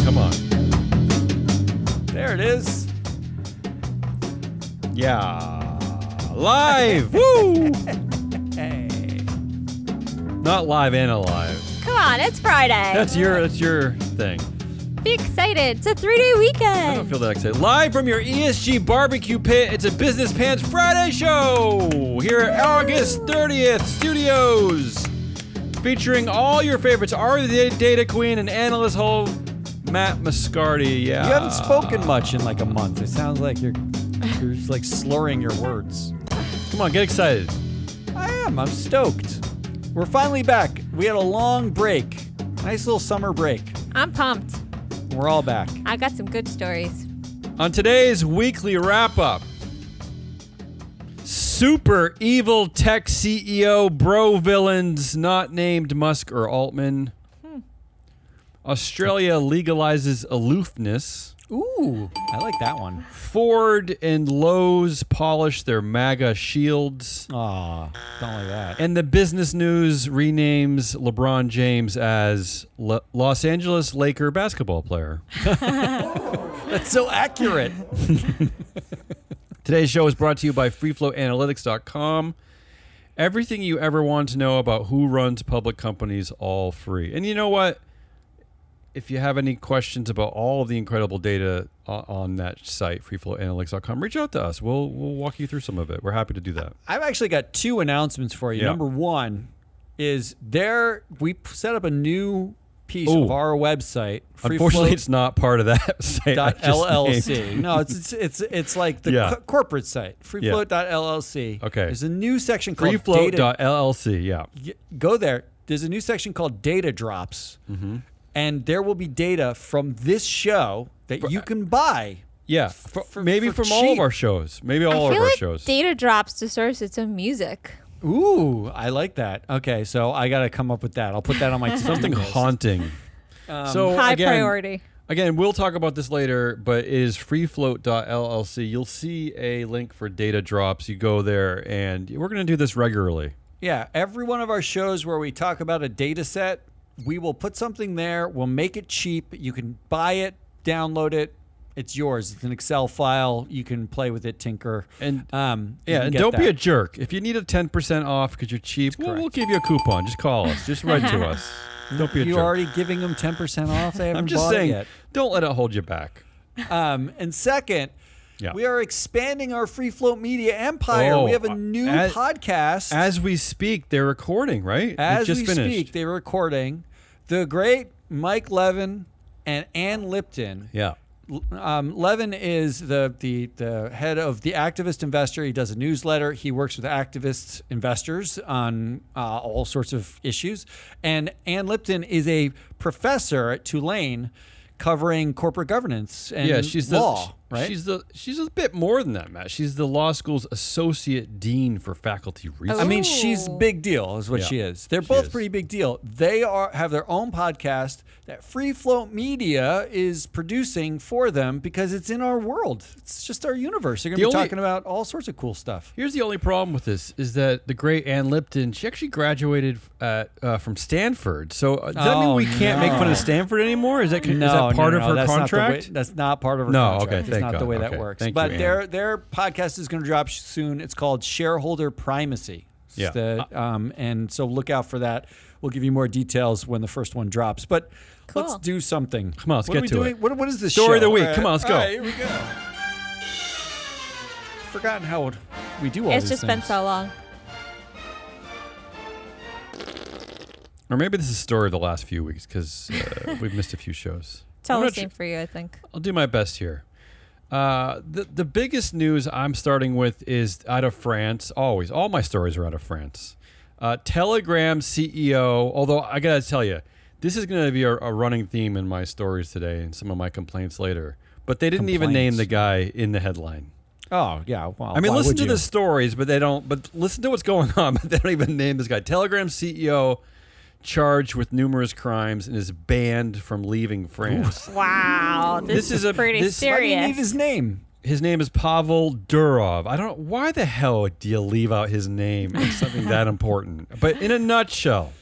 Come on. There it is. Yeah. Live. Woo! Hey. Not live and alive. Come on, it's Friday. That's your thing. Be excited. It's a 3-day weekend. I don't feel that excited. Live from your ESG barbecue pit, it's a Business Pants Friday show here at August 30th Studios. Featuring all your favorites, Are the Data Queen and analyst hole Matt Mascardi. Yeah. You haven't spoken much in like a month. It sounds like you're just like slurring your words. Come on, get excited. I am. I'm stoked. We're finally back. We had a long break. Nice little summer break. I'm pumped. We're all back. I got some good stories. On today's weekly wrap-up, super evil tech CEO bro villains not named Musk or Altman. Australia legalizes aloofness. Ooh, I like that one. Ford and Lowe's polish their MAGA shields. Aw, don't like that. And the business news renames LeBron James as Los Angeles Laker basketball player. That's so accurate. Today's show is brought to you by freefloatanalytics.com. Everything you ever want to know about who runs public companies, all free. And you know what? If you have any questions about all of the incredible data on that site, freefloatanalytics.com, reach out to us. We'll walk you through some of it. We're happy to do that. I've actually got two announcements for you. Yeah. Number one is we set up a new piece of our website. Unfortunately, it's not part of that site. LLC. No, it's like the corporate site. Freefloat.llc. Okay. There's a new section called Freefloat.llc. Yeah. Go there. There's a new section called Data Drops. Mm-hmm. And there will be data from this show that you can buy. Yeah, maybe from all of our shows. Maybe all of our shows. Data Drops deserves its own music. Ooh, I like that. Okay, so I got to come up with that. I'll put that on my something list. haunting. So high priority. Again, we'll talk about this later, but it is freefloat.llc. You'll see a link for Data Drops. You go there, and we're going to do this regularly. Yeah, every one of our shows where we talk about a data set, we will put something there. We'll make it cheap. You can buy it, download it. It's yours. It's an Excel file. You can play with it, tinker. And and don't be a jerk. If you need a 10% off because you're cheap, we'll give you a coupon. Just call us. Just write to us. Don't be a jerk. You're already giving them 10% off? They haven't I'm just bought saying, it yet. Don't let it hold you back. And second, we are expanding our Free Float Media empire. We have a new podcast. As we speak, they're recording, right? As we speak, they're recording. The great Mike Levin and Ann Lipton. Yeah. Levin is the head of The Activist Investor. He does a newsletter. He works with activist investors on all sorts of issues. And Ann Lipton is a professor at Tulane covering corporate governance and she's law. Right? She's a bit more than that, Matt. She's the law school's associate dean for faculty research. I mean, she's big deal is what she is. They're both pretty big deal. They have their own podcast that Free Float Media is producing for them because it's in our world. It's just our universe. They're going to be talking about all sorts of cool stuff. Here's the only problem with this is that the great Ann Lipton, she actually graduated from Stanford. So does that mean we can't make fun of Stanford anymore? Is that part of her contract? That's not part of her contract. Okay, That's not the way that works. But their podcast is going to drop soon. It's called Shareholder Primacy. Yeah. And so look out for that. We'll give you more details when the first one drops. But let's do something. Come on, let's get to it. What is this Story of the week. Right. Come on, let's go. All right, here we go. Forgotten how we do all It's these just things. been so long. Or maybe this is the story of the last few weeks because we've missed a few shows. It's all the same for you, I think. I'll do my best here. The biggest news I'm starting with is out of France. Always. All my stories are out of France. Telegram CEO, although I got to tell you, this is going to be a running theme in my stories today and some of my complaints later. But they didn't even name the guy in the headline. Oh, yeah. Well, I mean, listen to the stories, but they don't. But listen to what's going on, but they don't even name this guy. Telegram CEO charged with numerous crimes and is banned from leaving France. Wow, this is pretty serious. Why do you need his name? His name is Pavel Durov. I don't know. Why the hell do you leave out his name in something that important? But in a nutshell,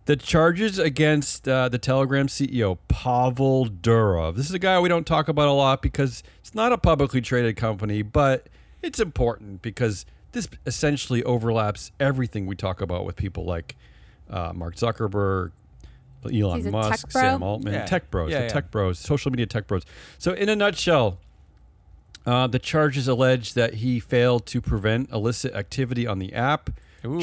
The charges against the Telegram CEO, Pavel Durov. This is a guy we don't talk about a lot because it's not a publicly traded company, but it's important because this essentially overlaps everything we talk about with people like Mark Zuckerberg, Elon Musk, Sam Altman, tech bros, tech bros, social media tech bros. So in a nutshell, the charges allege that he failed to prevent illicit activity on the app. Ooh.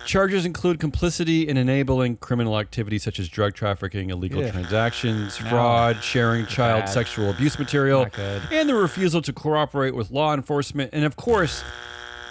Charges include complicity in enabling criminal activity such as drug trafficking, illegal transactions, fraud, sharing child sexual abuse material, and the refusal to cooperate with law enforcement. And of course,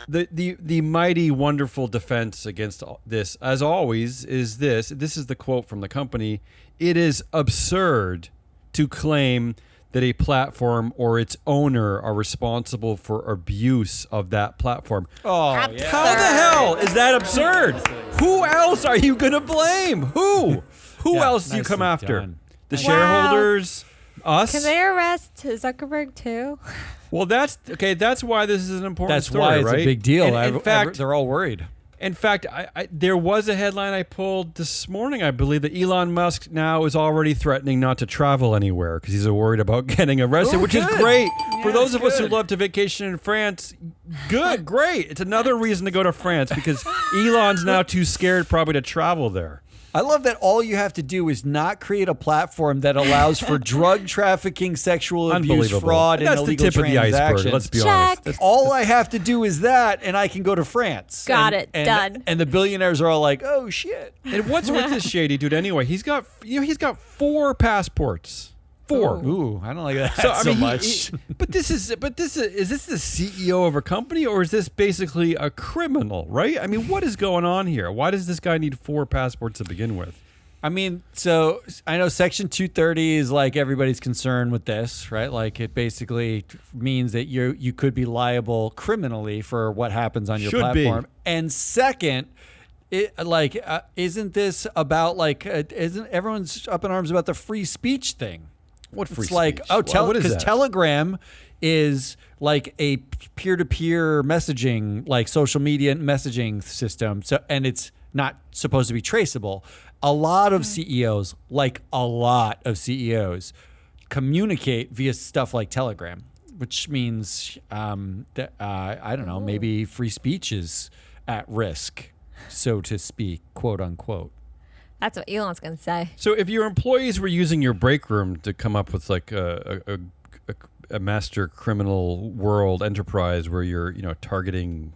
the mighty, wonderful defense against this, as always, is this. This is the quote from the company. It is absurd to claim that a platform or its owner are responsible for abuse of that platform. Oh, How the hell is that absurd? Who else are you going to blame? Who else do you come after? The shareholders? Us? Can they arrest Zuckerberg too? Well, that's why this is an important story, right? That's why it's a big deal. In fact, they're all worried. In fact, there was a headline I pulled this morning, I believe, that Elon Musk now is already threatening not to travel anywhere because he's worried about getting arrested, which is great. For those of us who love to vacation in France, great. It's another reason to go to France because Elon's now too scared probably to travel there. I love that all you have to do is not create a platform that allows for drug trafficking, sexual abuse, fraud, and illegal that's the tip transactions. of the iceberg. Let's be honest. All I have to do is that, and I can go to France. Done. And the billionaires are all like, "Oh shit!" And what's with this shady dude anyway? He's got 4 passports. 4. Ooh, I don't like that so much. But this is this the CEO of a company or is this basically a criminal, right? I mean, what is going on here? Why does this guy need 4 passports to begin with? I mean, so I know Section 230 is like everybody's concerned with this, right? Like it basically means that you could be liable criminally for what happens on your platform. And second, isn't this about isn't everyone's up in arms about the free speech thing? What free speech? What is that? Because Telegram is like a peer-to-peer messaging, like social media messaging system. So, and it's not supposed to be traceable. A lot of CEOs, communicate via stuff like Telegram, which means that I don't know, maybe free speech is at risk, so to speak, quote unquote. That's what Elon's going to say. So if your employees were using your break room to come up with like a master criminal world enterprise where you're, targeting,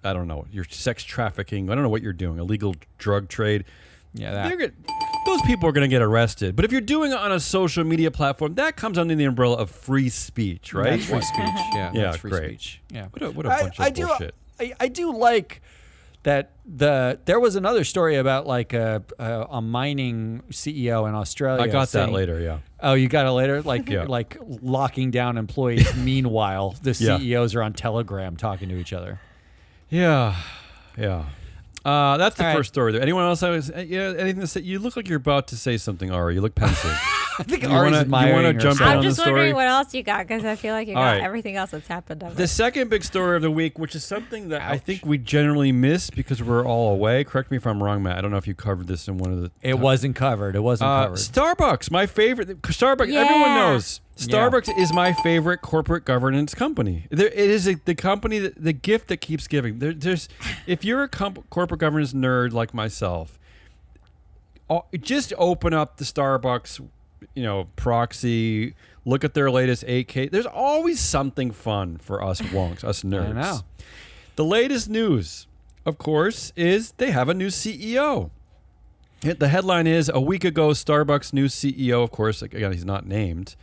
I don't know, your sex trafficking, I don't know what you're doing, illegal drug trade. Yeah, those people are going to get arrested. But if you're doing it on a social media platform, that comes under the umbrella of free speech, right? That's free speech. Yeah, yeah, that's free great. Speech. Yeah. What a bunch of bullshit. I do like that there was another story about like a mining CEO in Australia. I got that later, yeah. Oh, you got it later? Like like locking down employees. Meanwhile, the CEOs are on Telegram talking to each other. Yeah. That's the first story there. Anyone else? Anything to say? You look like you're about to say something, Ari. You look pensive. I think Ari's admiring you want to jump in on the story? I'm just wondering what else you got because I feel like you got everything else that's happened. The second big story of the week, which is something that I think we generally miss because we're all away. Correct me if I'm wrong, Matt. I don't know if you covered this in one of the... It wasn't covered. Starbucks, my favorite. Starbucks, everyone knows. Starbucks is my favorite corporate governance company. It is the company, the gift that keeps giving. If you're a corporate governance nerd like myself, just open up the Starbucks proxy, look at their latest 8K. There's always something fun for us wonks, us nerds. I know. The latest news, of course, is they have a new CEO. The headline is, a week ago, Starbucks' new CEO, of course, again, he's not named,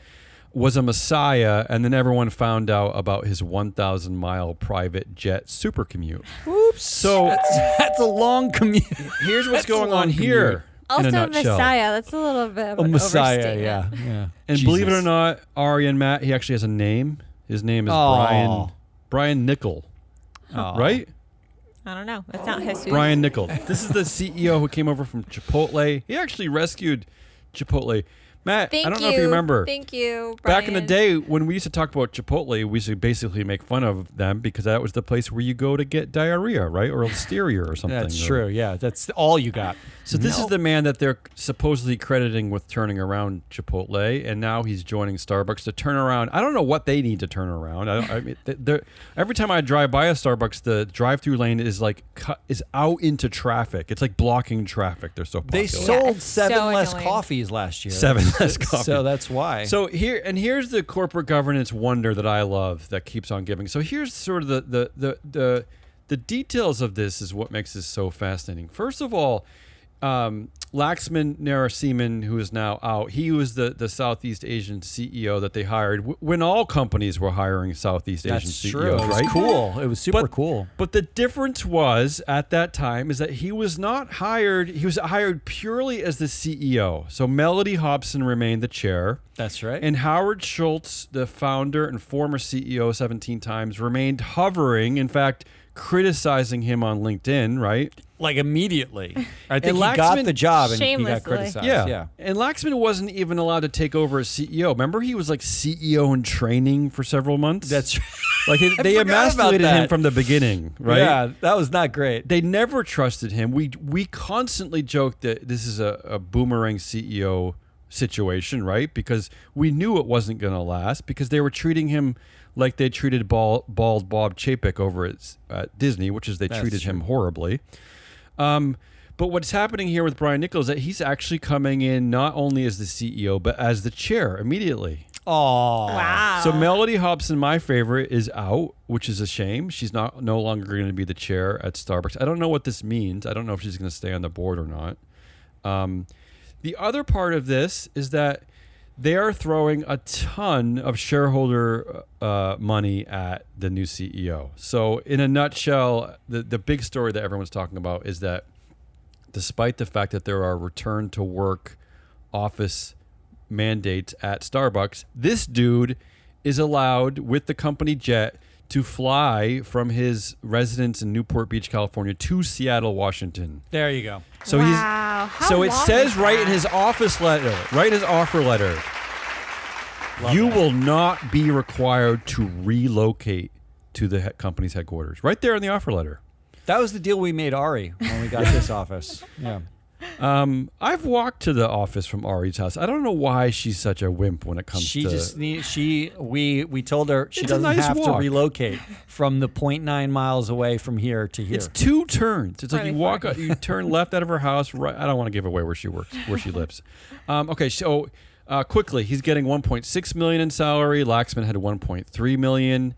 was a messiah, and then everyone found out about his 1,000-mile private jet super commute. Oops. So that's a long commute. Here's what's going on here. Also, in a nutshell. Messiah. That's a little bit of a an Messiah. overstatement. Yeah. And believe it or not, Ari and Matt, he actually has a name. His name is Brian Nickel. Right? I don't know. That's not Jesus. Brian Nickel. This is the CEO who came over from Chipotle. He actually rescued Chipotle. Matt, Thank I don't you. know if you remember. Thank you, Brian. Back in the day when we used to talk about Chipotle, we used to basically make fun of them because that was the place where you go to get diarrhea, right? Or listeria or something. That's true. Yeah, that's all you got. So this is the man that they're supposedly crediting with turning around Chipotle, and now he's joining Starbucks to turn around. I don't know what they need to turn around. I mean, every time I drive by a Starbucks, the drive-through lane is is out into traffic. It's like blocking traffic. They're so popular. They sold it's 7 so less annoying. coffees last year. 7 less coffee. So that's why. So here's the corporate governance wonder that I love that keeps on giving. So here's sort of the details of this is what makes this so fascinating. First of all, Laxman Narasimhan, who is now out, he was the Southeast Asian CEO that they hired when all companies were hiring Southeast Asian that's CEOs, true. It was right? cool. It was super cool. But the difference was at that time is that he was not hired. He was hired purely as the CEO. So Melody Hobson remained the chair. That's right. And Howard Schultz, the founder and former CEO 17 times, remained hovering. In fact, criticizing him on LinkedIn, right? Like immediately. I think And he got Laxman- the job and he got Shamelessly. criticized. Yeah. And Laxman wasn't even allowed to take over as CEO. Remember, he was like CEO in training for several months? That's like they forgot about emasculated him that. from the beginning, right? Yeah, that was not great. They never trusted him. We constantly joked that this is a boomerang CEO situation, right? Because we knew it wasn't going to last because they were treating him like they treated bald Bob Chapek over at Disney, which is they treated him horribly. But what's happening here with Brian Nichols is that he's actually coming in not only as the CEO, but as the chair immediately. Oh. Wow. So Melody Hobson, my favorite, is out, which is a shame. She's no longer going to be the chair at Starbucks. I don't know what this means. I don't know if she's going to stay on the board or not. The other part of this is that they are throwing a ton of shareholder money at the new CEO. So in a nutshell, the big story that everyone's talking about is that despite the fact that there are return to work office mandates at Starbucks, this dude is allowed with the company jet to fly from his residence in Newport Beach, California to Seattle, Washington. There you go. So Wow. How so it long says is right in that? his office letter, right in his offer letter, you will not be required to relocate to the company's headquarters. Right there in the offer letter. That was the deal we made Ari when we got this office. Yeah. I've walked to the office from Ari's house. I don't know why she's such a wimp when it comes She to. just needs, we told her she It's a doesn't nice have to walk. relocate from the 0.9 miles away from here to here. It's 2 turns. It's like Really you walk, far. you turn left out of her house. Right. I don't want to give away where she works, where she lives. Okay, so quickly, he's getting 1.6 million in salary. Laxman had 1.3 million.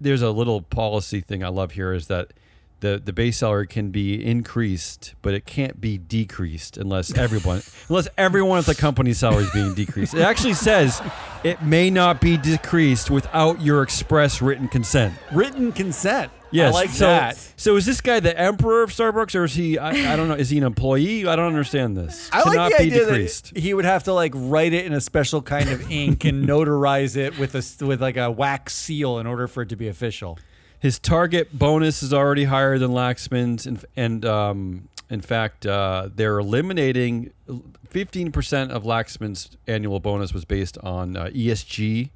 There's a little policy thing I love here is that the base salary can be increased, but it can't be decreased unless everyone at the company's salary is being decreased. It actually says it may not be decreased without your express written consent. Written consent. Yes, I like so, that. So is this guy the emperor of Starbucks, or is he? I don't know. Is he an employee? I don't understand this. I like Cannot the be idea decreased. that he would have to like write it in a special kind of ink and notarize it with like a wax seal in order for it to be official. His target bonus is already higher than Laxman's, and in fact, they're eliminating 15% of Laxman's annual bonus was based on ESG.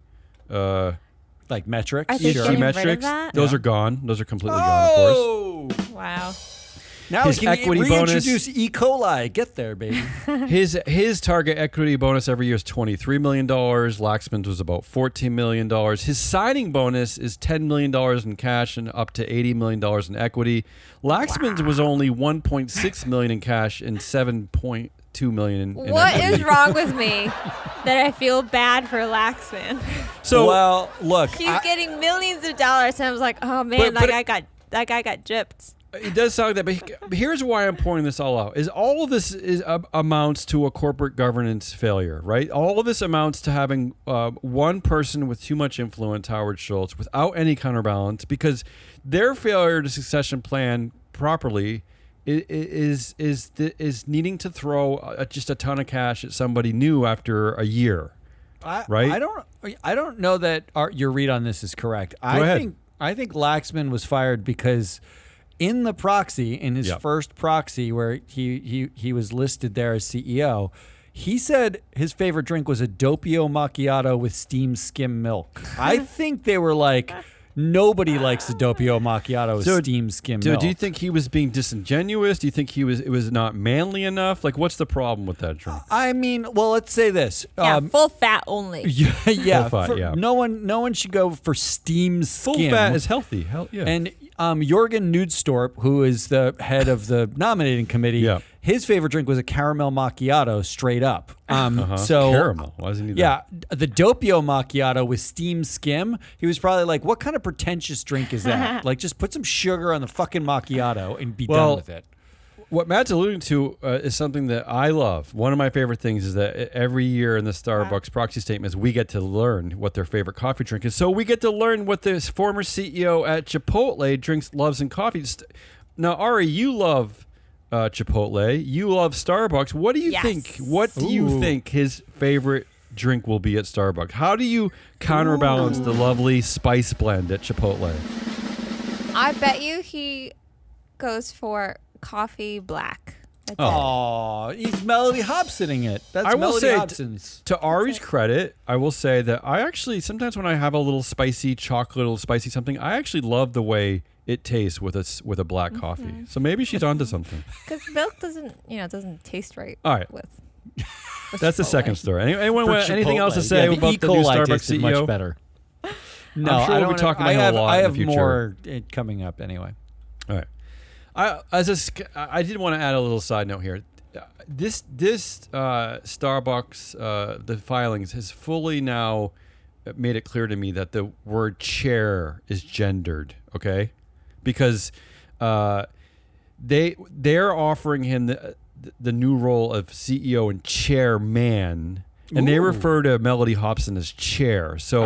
Like metrics. I think ESG getting rid of metrics. that? Those are gone. Those are completely gone, of course. Wow. Now His we can equity reintroduce E. coli. Get there, baby. His target equity bonus every year is $23 million. Laxman's was about $14 million. His signing bonus is $10 million in cash and up to $80 million in equity. Laxman's was only $1.6 million in cash and $7.2 million in What equity. is wrong with me that I feel bad for Laxman? So well, look, He's getting millions of dollars, and I was like, oh man, But- that guy got gypped. it does sound like that, but here's why I'm pointing this all out: is all of this amounts to a corporate governance failure, right? All of this amounts to having one person with too much influence, Howard Schultz, without any counterbalance, because their failure to succession plan properly is needing to throw just a ton of cash at somebody new after a year. Right? I don't know that your read on this is correct. Go ahead. I think Laxman was fired because in the proxy, in his Yep. first proxy where he was listed there as CEO, He said his favorite drink was a doppio macchiato with steamed skim milk. I think they were like, nobody likes a doppio macchiato with steamed skim milk. Do you think he was being disingenuous? Do you think it was not manly enough? Like, what's the problem with that drink? I mean, well, let's say this. Yeah, full fat only. Yeah, Full fat, yeah. No one should go for steamed skim. Full fat is healthy. Yeah. And Jorgen Nudstorp, who is the head of the nominating committee, his favorite drink was a caramel macchiato straight up. So caramel. Why does he need that? Yeah, the doppio macchiato with steamed skim. He was probably like, "What kind of pretentious drink is that? Like, just put some sugar on the fucking macchiato and be done with it." What Matt's alluding to is something that I love. One of my favorite things is that every year in the Starbucks proxy statements, we get to learn what their favorite coffee drink is. So we get to learn what the former CEO at Chipotle drinks, loves in coffee. Now, Ari, you love Chipotle. You love Starbucks. What do you think? What do you think his favorite drink will be at Starbucks? How do you counterbalance the lovely spice blend at Chipotle? I bet you he goes for coffee black. Oh, he's Melody Hobsoning it. That's I will Melody say, Hobson's. To Ari's credit, I will say that I actually, sometimes when I have a little spicy chocolate, a little spicy something, I actually love the way it tastes with a black coffee. So maybe she's onto something. Because milk doesn't taste right. All right. With That's the second story. Anyone want anything else to say the about E. the new coli Starbucks tasted CEO? much better. No, I'm sure I we'll be don't talking I about have, him a lot I in have the future. more coming up anyway. All right. I did want to add a little side note here. This Starbucks, the filings has fully now made it clear to me that the word chair is gendered. Okay, because they're offering him the new role of CEO and chairman. And they refer to Melody Hobson as chair. So,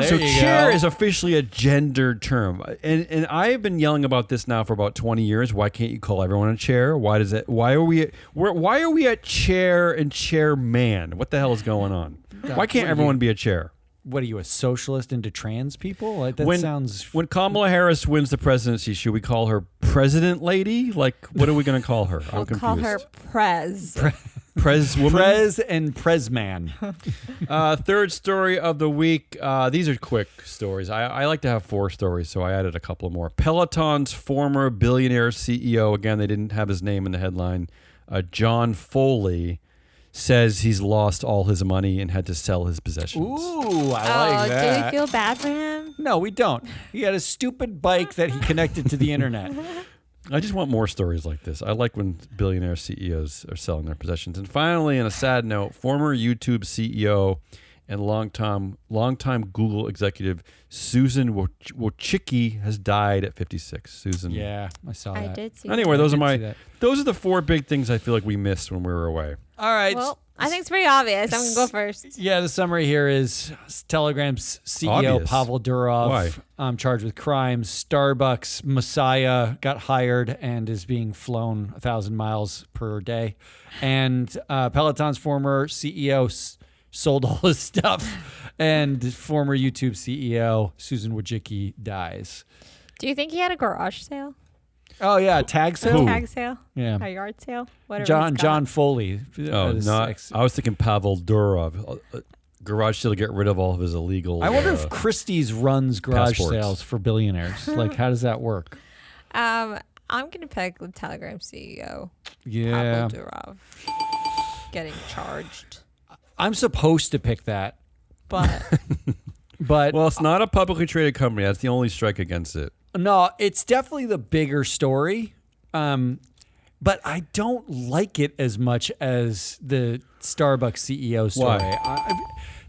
chair is officially a gendered term. And I have been yelling about this now for about 20 years. Why can't you call everyone a chair? Why are we at chair and chairman? What the hell is going on? Why can't everyone be a chair? What are you, a socialist into trans people? Like, that sounds... When Kamala Harris wins the presidency, should we call her President Lady? Like, what are we going to call her? I'm confused. Call her Prez. Prez woman? Prez and Prez man. Third story of the week. These are quick stories. I like to have 4 stories, so I added a couple more. Peloton's former billionaire CEO, again, they didn't have his name in the headline, John Foley, says he's lost all his money and had to sell his possessions. Ooh, I like that. Do we feel bad for him? No, we don't. He had a stupid bike that he connected to the internet. I just want more stories like this. I like when billionaire CEOs are selling their possessions. And finally, on a sad note, former YouTube CEO and longtime Google executive Susan Wojcicki has died at 56. Susan. Yeah, I saw that. I did see Anyway, that. those are the 4 big things I feel like we missed when we were away. All right. Well, I think it's pretty obvious. I'm going to go first. Yeah, the summary here is Telegram's CEO, Obvious. Pavel Durov, charged with crimes. Starbucks Messiah got hired and is being flown 1,000 miles per day. And Peloton's former CEO sold all his stuff. And former YouTube CEO, Susan Wojcicki, dies. Do you think he had a garage sale? Oh, yeah, tag sale? Tag sale? Yeah. A yard sale? Whatever. John Foley. I was thinking Pavel Durov. Garage sale to get rid of all of his illegal. I wonder if Christie's runs garage passports. sales for billionaires. Like, how does that work? I'm going to pick the Telegram CEO, Yeah. Pavel Durov, getting charged. I'm supposed to pick that, But but Well, it's not a publicly traded company. That's the only strike against it. no, it's definitely the bigger story. But I don't like it as much as the Starbucks CEO story. Why?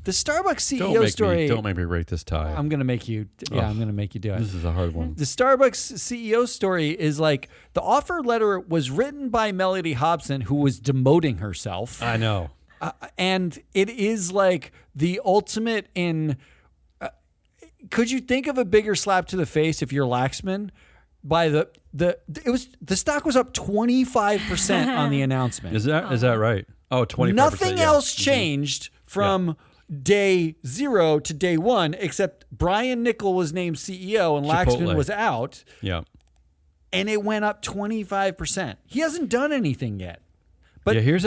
The Starbucks CEO story. Don't make me rate this tie. I'm gonna make you. Yeah, I'm gonna make you do it. This is a hard one. The Starbucks CEO story is like the offer letter was written by Melody Hobson, who was demoting herself. I know. And it is like the ultimate in. Could you think of a bigger slap to the face if you're Laxman? By the stock was up 25% on the announcement. Is that right? Oh, 25%. Nothing else changed from day 0 to day 1, except Brian Niccol was named CEO and Laxman was out. Yeah. And it went up 25%. He hasn't done anything yet. But here's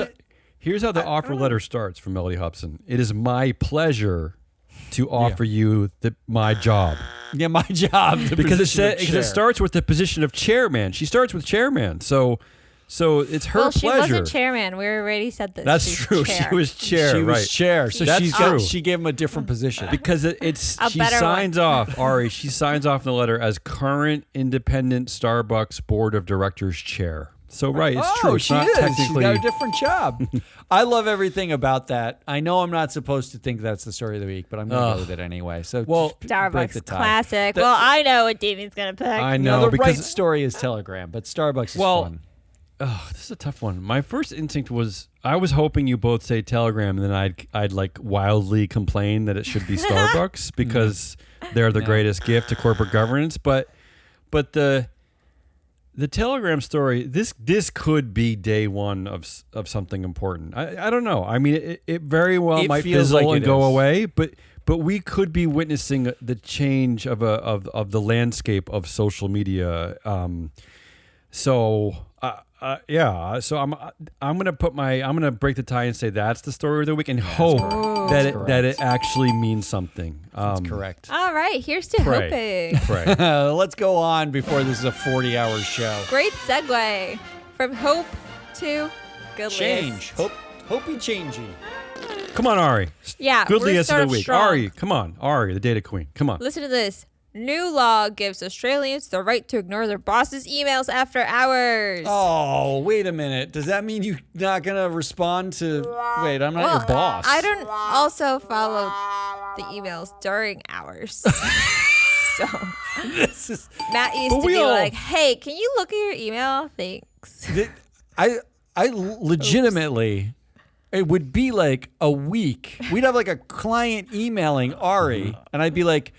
Here's how the offer letter starts from Melody Hobson. It is my pleasure to offer you my job. Yeah, my job. Because it starts with the position of chairman. She starts with chairman. So it's her pleasure. She wasn't chairman. We already said this. That's true. Chair. She was chair. She right. was chair. So That's true. She gave him a different position. Because she better signs off, Ari, she signs off in the letter as current independent Starbucks board of directors chair. So, right, it's true. It's She not is. technically. She got a different job. I love everything about that. I know I'm not supposed to think that's the story of the week, but I'm going to go with it anyway. So, break the Starbucks tie. classic. Well, I know what Davey's going to pick. I No, know. the because right story is Telegram, but Starbucks is fun. Oh, this is a tough one. My first instinct was I was hoping you both say Telegram, and then I'd like wildly complain that it should be Starbucks because they're the greatest gift to corporate governance. But the Telegram story, this could be day one of something important. I don't know. I mean, it very well might fizzle and go away, but we could be witnessing the change of the landscape of social media. So I'm gonna break the tie and say that's the story of the week and hope that it actually means something. That's correct. All right, here's to hoping. Pray. Let's go on before this is a 40-hour show. Great segue from hope to good Change. list. Hopey changey. Come on, Ari. Yeah, Good we're list of start the week. strong. Ari, come on. Ari, the data queen. Come on. Listen to this. New law gives Australians the right to ignore their boss's emails after hours. Oh, wait a minute. Does that mean you're not going to respond to... Wait, I'm not your boss. I don't also follow the emails during hours. So This is... Matt used to be like, hey, can you look at your email? Thanks. I legitimately... It would be like a week. We'd have like a client emailing Ari, and I'd be like...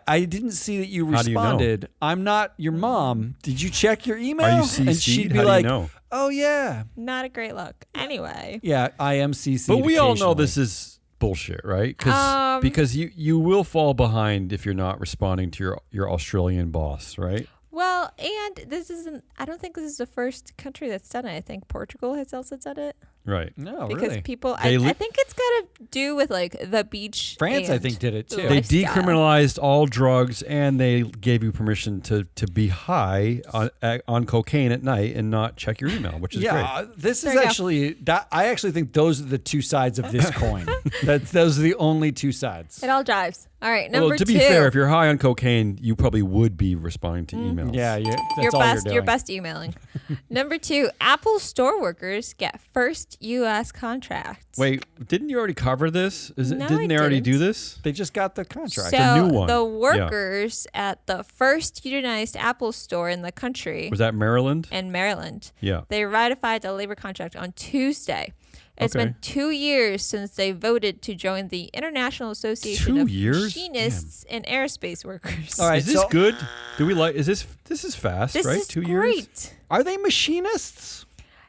I didn't see that you How do you know? responded. I'm not your mom. Did you check your email? Are you CC'd? And she'd be How do you like, know? oh, yeah. Not a great look. Anyway. Yeah, I am CC'd But we all know occasionally. this is bullshit, right? Because you will fall behind if you're not responding to your Australian boss, right? Well, and this isn't, I don't think this is the first country that's done it. I think Portugal has also done it. Right. No, Because really. people, They I think it's got to do with like the beach. France, I and think, did it the too. They lifestyle. decriminalized all drugs and they gave you permission to be high on cocaine at night and not check your email, which is great. This There is you go. actually, I actually think those are the two sides of this coin. Those are the only two sides. It all drives. All right, number Well, to two. be fair, if you're high on cocaine, you probably would be responding to emails. Yeah, that's your all best, you're your doing. best emailing. Number two, Apple store workers get first U.S. contracts. Wait, didn't you already cover this? No, Didn't I they already didn't. do this? They just got the contract. So a new one. the Yeah. workers at the first unionized Apple store in the country Was that Maryland? in Maryland, Yeah. they ratified the labor contract on Tuesday. It's Okay. been 2 years since they voted to join the International Association 2 of years? Machinists and Aerospace Workers. All right, Is this so- good? Do we like? Is this is fast, This right? is 2 great. years. Are they machinists?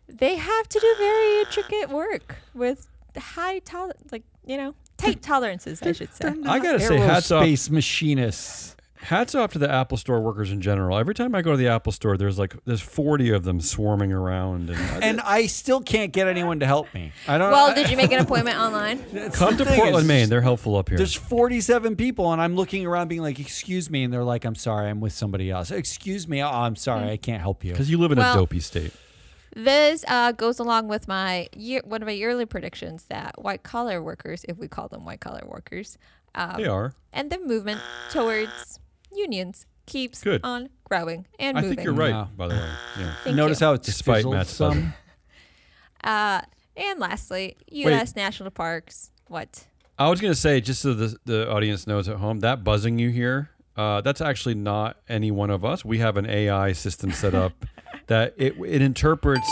They have to do very intricate work with high tight tolerances, I should say. I gotta say, hats off. Aerospace machinists. Hats off to the Apple Store workers in general. Every time I go to the Apple Store, there's 40 of them swarming around. And I still can't get anyone to help me. I don't. Well, did you make an appointment online? come to Portland, Maine. They're helpful up here. There's 47 people, and I'm looking around, being like, "Excuse me," and they're like, "I'm sorry, I'm with somebody else." Excuse me, I'm sorry, I can't help you. Because you live in Well- a dopey state. This goes along with one of my yearly predictions that white collar workers, if we call them white collar workers, They are. and the movement towards unions keeps Good. on growing and I moving. think you're right, No. by the way. Yeah. Thank Notice you. how it's Despite fizzled Matt's some. And lastly, U.S. national parks. What? I was going to say, just so the audience knows at home, that buzzing you hear, that's actually not any one of us. We have an AI system set up that it interprets.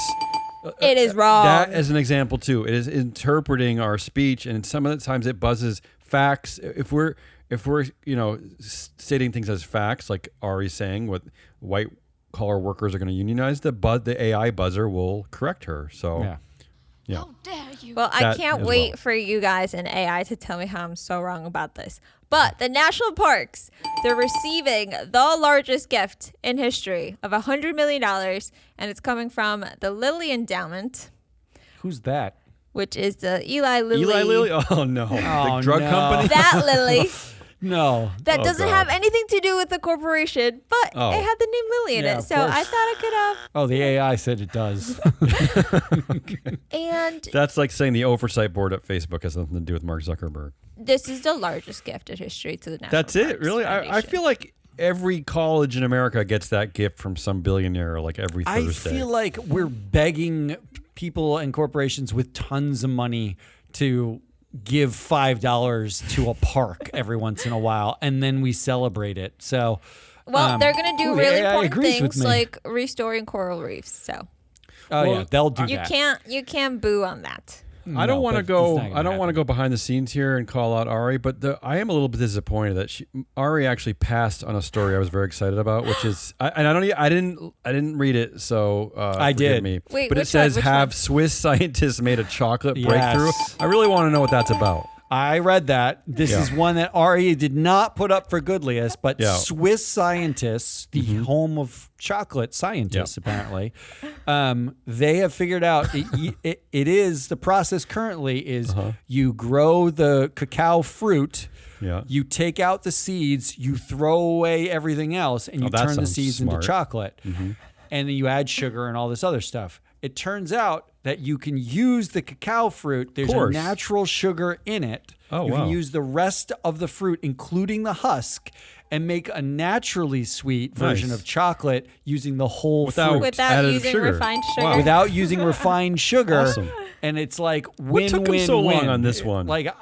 It is wrong. That as an example too. It is interpreting our speech, and some of the times it buzzes facts. If we're stating things as facts, like Ari's saying, what white collar workers are going to unionize, the AI buzzer will correct her. So Yeah. yeah. How dare you? Well, I That can't as wait well. for you guys and AI to tell me how I'm so wrong about this. But the national parks, they're receiving the largest gift in history of $100 million, and it's coming from the Lilly Endowment. Who's that? which is the Eli Lilly. Eli Lilly? Oh, no. Oh, The drug no. company? That Lilly. No. That Oh, doesn't God. have anything to do with the corporation, but Oh. it had the name Lilly in Yeah, it. of So I course. thought I could have. Oh, the AI said it does. And That's like saying the oversight board at Facebook has nothing to do with Mark Zuckerberg. this is the largest gift in history to the National That's it? Parks Really? I Foundation. feel like every college in America gets that gift from some billionaire like every I Thursday. feel like we're begging people and corporations with tons of money to give $5 to a park every once in a while, and then we celebrate it. So, Well, they're going to do ooh, the really AI important agrees with things me. like restoring coral reefs. So oh yeah, they'll do you that. can't boo on that. I don't No, want to but it's go. not gonna I don't want to happen. go behind the scenes here and call out Ari, but I am a little bit disappointed that Ari actually passed on a story I was very excited about, which is I didn't read it, so I forgive did. me. Wait, but it which says one? Which have one? Swiss scientists made a chocolate Yes. breakthrough. I really want to know what that's about. I read that. This Yeah. is one that RE did not put up for Goodliest, but Yeah. Swiss scientists, the home of chocolate scientists, apparently, they have figured out it is the process currently is you grow the cacao fruit. Yeah. You take out the seeds, you throw away everything else, and you that turn the sounds seeds smart. into chocolate. And then you add sugar and all this other stuff. It turns out that you can use the cacao fruit. There's a course. natural sugar in it. Oh, you wow. can use the rest of the fruit, including the husk, and make a naturally sweet version Nice. of chocolate using the whole Without- fruit. Without Added using sugar. refined sugar. Wow. Without using refined sugar. Awesome. And it's like win, What took 'em win, so long win. on this one? Like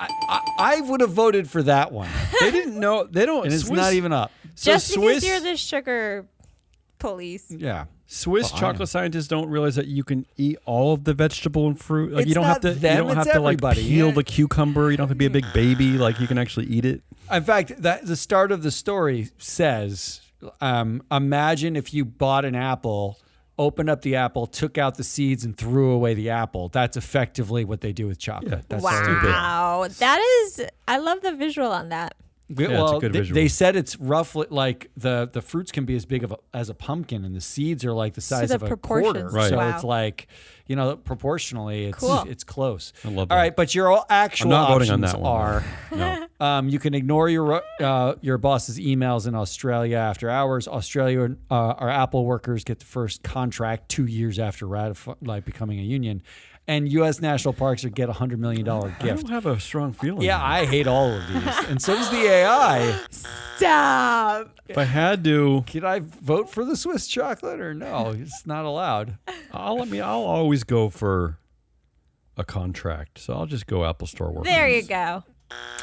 I would have voted for that one, They didn't know. They don't. and it's Swiss, not even up. So Just Swiss, because you're the sugar police. Yeah. Swiss Well, I chocolate scientists don't realize that you can eat all of the vegetable and fruit. Like It's you don't have not to. them, you don't it's have to like everybody. peel Yeah. the cucumber. You don't have to be a big baby. Like you can actually eat it. In fact, that the start of the story says, imagine if you bought an apple, opened up the apple, took out the seeds, and threw away the apple. That's effectively what they do with chocolate. Yeah. That's Wow. That is, I love the visual on that. it's a Well, good they, visual. they said it's roughly like the fruits can be as big as a pumpkin, and the seeds are like the size the of a proportions, quarter. Right. So wow. it's like, proportionally, it's Cool. it's close. I love All that. right, but your actual I'm not voting on options that one, are. No. You can ignore your boss's emails in Australia after hours. Australia, our Apple workers get the first contract 2 years after becoming a union, and U.S. national parks get a $100 million I gift. don't have a strong feeling. Yeah, I hate all of these, and so does the AI. Stop. If I had to, Can I vote for the Swiss chocolate or no? It's not allowed. I'll always go for a contract. So I'll just go Apple Store workers. There you go.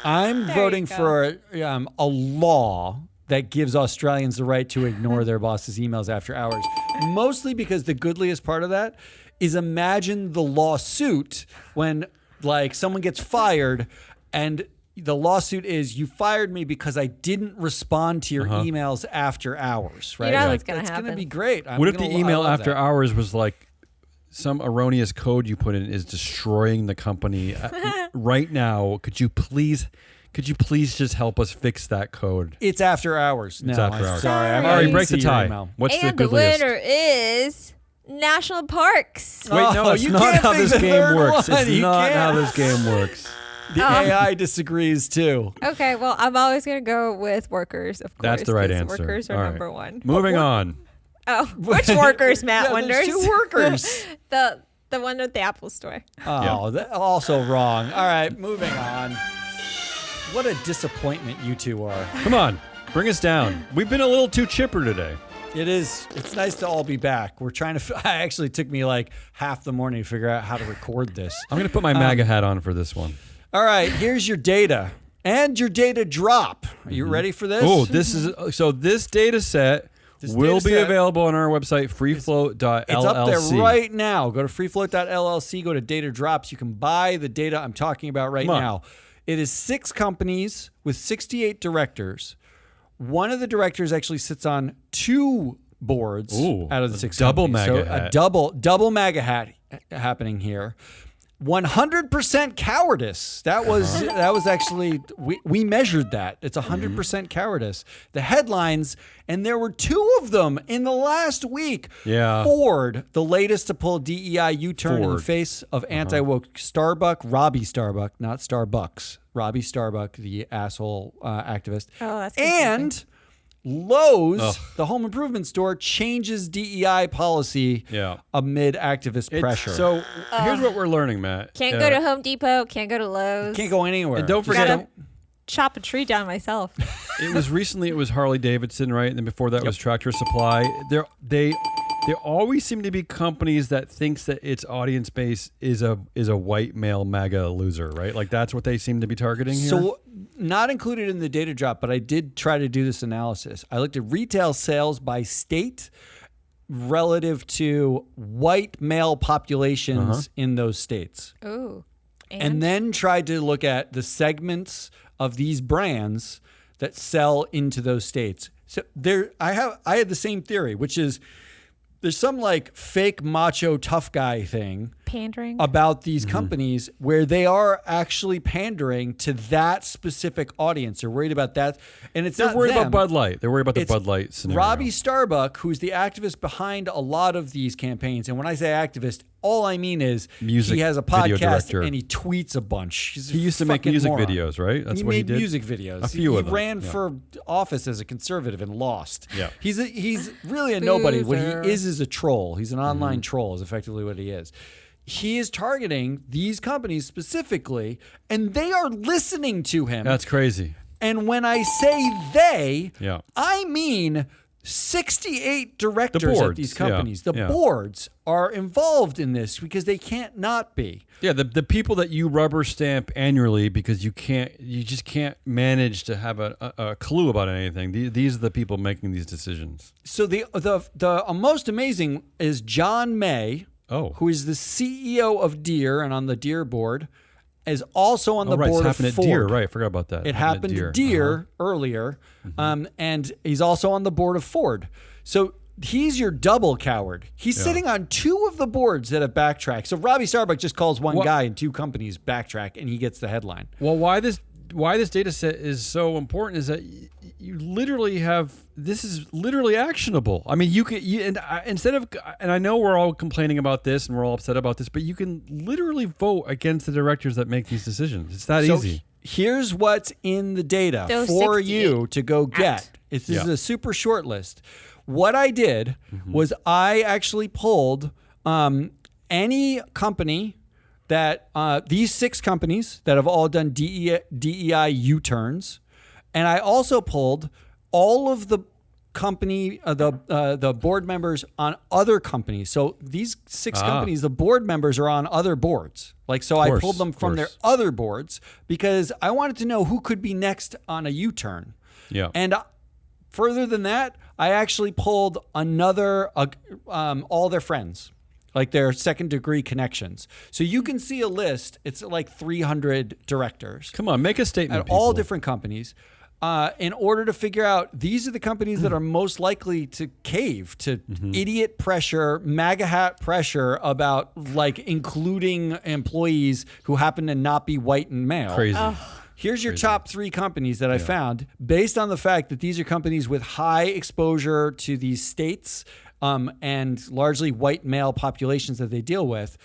I'm There voting you for a law that gives Australians the right to ignore their boss's emails after hours. Mostly because the goodliest part of that is imagine the lawsuit when like someone gets fired and the lawsuit is you fired me because I didn't respond to your emails after hours, right? know You're what's like, gonna That's going to happen. be great. What if the I email love after that. hours was like some erroneous code you put in is destroying the company right now? Could you please just help us fix that code? It's after hours. No, after I'm hours. sorry. I'm Sorry. Ari, not break the see your tie. email. What's And the the goodliest? winner is National Parks. Wait, no, Oh, it's you not can't how think this the game third works. one. It's You not how can't. this game works. The AI disagrees too. Okay, well, I'm always going to go with workers, of course. That's the right 'cause answer. Workers are All right. number one. Moving on. Oh, which workers, Matt Yeah, wonders? there's two workers. the one at the Apple Store. Oh, that's also wrong. All right, moving on. What a disappointment you two are. Come on, bring us down. We've been a little too chipper today. It is. It's nice to all be back. We're trying to. It actually took me like half the morning to figure out how to record this. I'm going to put my MAGA hat on for this one. All right, here's your data and your data drop. Are you ready for this? Oh, this data set This will data be set- available on our website, freefloat.llc. It's up there right now. Go to freefloat.llc, go to data drops. You can buy the data I'm talking about right Come on. now. It is 6 companies with 68 directors. One of the directors actually sits on 2 boards Ooh, out of the a 6 double companies. MAGA so hat. a double MAGA hat happening here. 100% cowardice. That was actually we measured that. It's 100% cowardice. The headlines, and there were 2 of them in the last week. Yeah. Ford, the latest to pull DEI U-turn in the Ford. face of anti-woke. Starbuck, Robbie Starbuck, not Starbucks. Robbie Starbuck, the asshole activist. Oh, that's confusing. And Lowe's, the home improvement store, changes DEI policy amid activist pressure. So here's what we're learning, Matt. Can't go to Home Depot. Can't go to Lowe's. Can't go anywhere. And don't forget, Gotta chop a tree down myself. it was Harley Davidson, right? And then before that was Tractor Supply. There always seem to be companies that thinks that its audience base is a white male MAGA loser, right? Like that's what they seem to be targeting here. So not included in the data drop, but I did try to do this analysis. I looked at retail sales by state relative to white male populations in those states. Ooh. And then tried to look at the segments of these brands that sell into those states. So I had the same theory, which is there's some like fake macho tough guy thing pandering about these companies where they are actually pandering to that specific audience. They're worried about that. And They're worried about Bud Light. They're worried about the It's Bud Light scenario. Robbie Starbuck, who's the activist behind a lot of these campaigns. And when I say activist, all I mean is Music he has a video podcast director. and he tweets a bunch. He's a He used to make fucking music moron. videos, right? That's he what he made did. music videos. A few he of them. ran Yeah. for office as a conservative and lost. Yeah. He's really a nobody. What Loser. he is a troll. He's an online troll is effectively what he is. He is targeting these companies specifically, and they are listening to him. That's crazy. And when I say they, Yeah. I mean 68 directors at boards, these yeah, companies. The yeah. boards are involved in this because they can't not be. Yeah, the people that you rubber stamp annually because you just can't manage to have a clue about anything. These are the people making these decisions. So the most amazing is John May, who is the CEO of Deere and on the Deere board, is also on the right, board it's of happened Ford. at Deere, right? I forgot about that. It happened to Deere earlier, and he's also on the board of Ford. So he's your double coward. He's sitting on 2 of the boards that have backtracked. So Robbie Starbuck just calls one guy and 2 companies backtrack, and he gets the headline. Well, why this data set is so important is that you literally have this is literally actionable. I mean, and I know we're all complaining about this and we're all upset about this, but you can literally vote against the directors that make these decisions. It's that easy. Here's what's in the data Those for 68 you to go get. This is a super short list. What I did was I actually pulled any company that these 6 companies that have all done DEI U-turns, and I also pulled all of the company the board members on other companies. So these 6 companies, the board members are on other boards. I pulled them from their other boards because I wanted to know who could be next on a U-turn. Yeah. And further than that, I actually pulled another all their friends. Like their second degree connections. So you can see a list. It's like 300 directors. Come on, make a statement. At all different companies. In order to figure out these are the companies that are most likely to cave to idiot pressure, MAGA hat pressure about like including employees who happen to not be white and male. Crazy. Here's your top 3 companies that I found based on the fact that these are companies with high exposure to these states and largely white male populations that they deal with.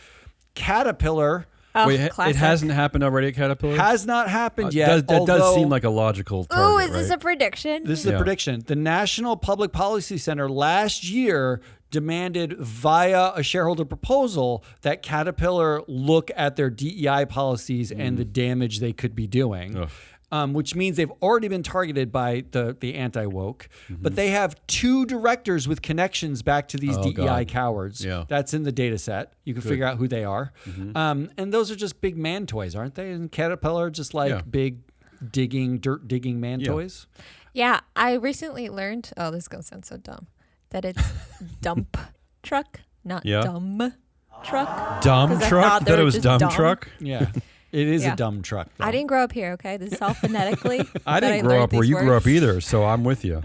Caterpillar. Wait, it classic. hasn't happened already at Caterpillar? Has not happened yet. That does although- seem like a logical target, Ooh, is this right? a prediction? This is a prediction. The National Public Policy Center last year demanded via a shareholder proposal that Caterpillar look at their DEI policies and the damage they could be doing. Which means they've already been targeted by the anti-woke. But they have 2 directors with connections back to these DEI cowards. Yeah. That's in the data set. You can figure out who they are. And those are just big man toys, aren't they? And Caterpillar just like big dirt digging man toys. Yeah, I recently learned, this is going to sound so dumb, that it's dump truck, not dumb truck. Dumb 'Cause I truck? thought You they thought it were was just dumb dumb. truck? Yeah. It is Yeah. a dumb truck. Though. I didn't grow up here, okay? This is all phonetically. I that didn't grow learned up where these you grew words. up either, so I'm with you.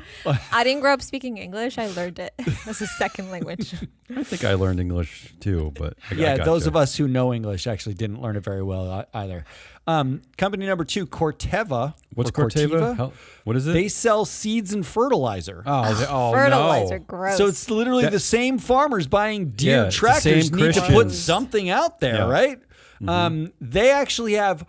I didn't grow up speaking English. I learned it as a second language. I think I learned English too, but I Yeah, got those you. of us who know English actually didn't learn it very well either. Company number 2, Corteva. What's or Corteva? What is it? They sell seeds and fertilizer. oh Fertilizer, no. gross. So it's literally the same farmers buying Yeah, Deere it's the tractors same need to put Christians. something out there, Yeah. right? They actually have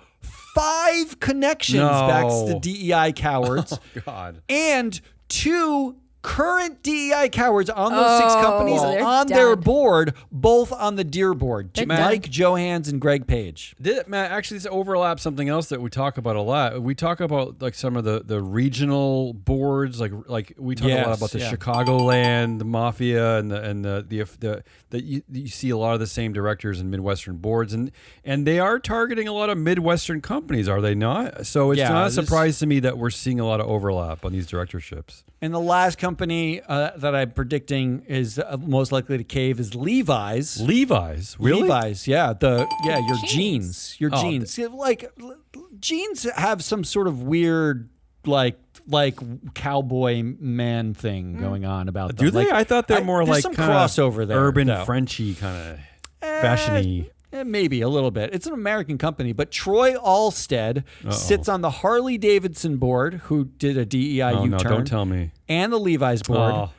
5 connections back to the No. DEI cowards God. and 2 current DEI cowards on those 6 companies Oh, they're on their done. board, both on the Deere board. They're Mike Johans and Greg Page. Matt, actually, this overlaps something else that we talk about a lot. We talk about like some of the regional boards, like we talk a lot about the yeah. Chicagoland mafia and the you see a lot of the same directors in Midwestern boards, and they are targeting a lot of Midwestern companies, are they not? So it's Yeah, not a this- surprise to me that we're seeing a lot of overlap on these directorships. And the last company that I'm predicting is most likely to cave is Levi's. Levi's, really? Levi's, yeah, your Jeans. jeans, jeans. Yeah, like jeans have some sort of weird like cowboy man thing going on about them. Do they? Like, I thought they're more there's like some kinda crossover there, urban though. Frenchy kind of fashiony. Maybe a little bit. It's an American company, but Troy Alstead sits on the Harley Davidson board, who did a DEI Oh U-turn, no! Don't tell me. and the Levi's board. Oh.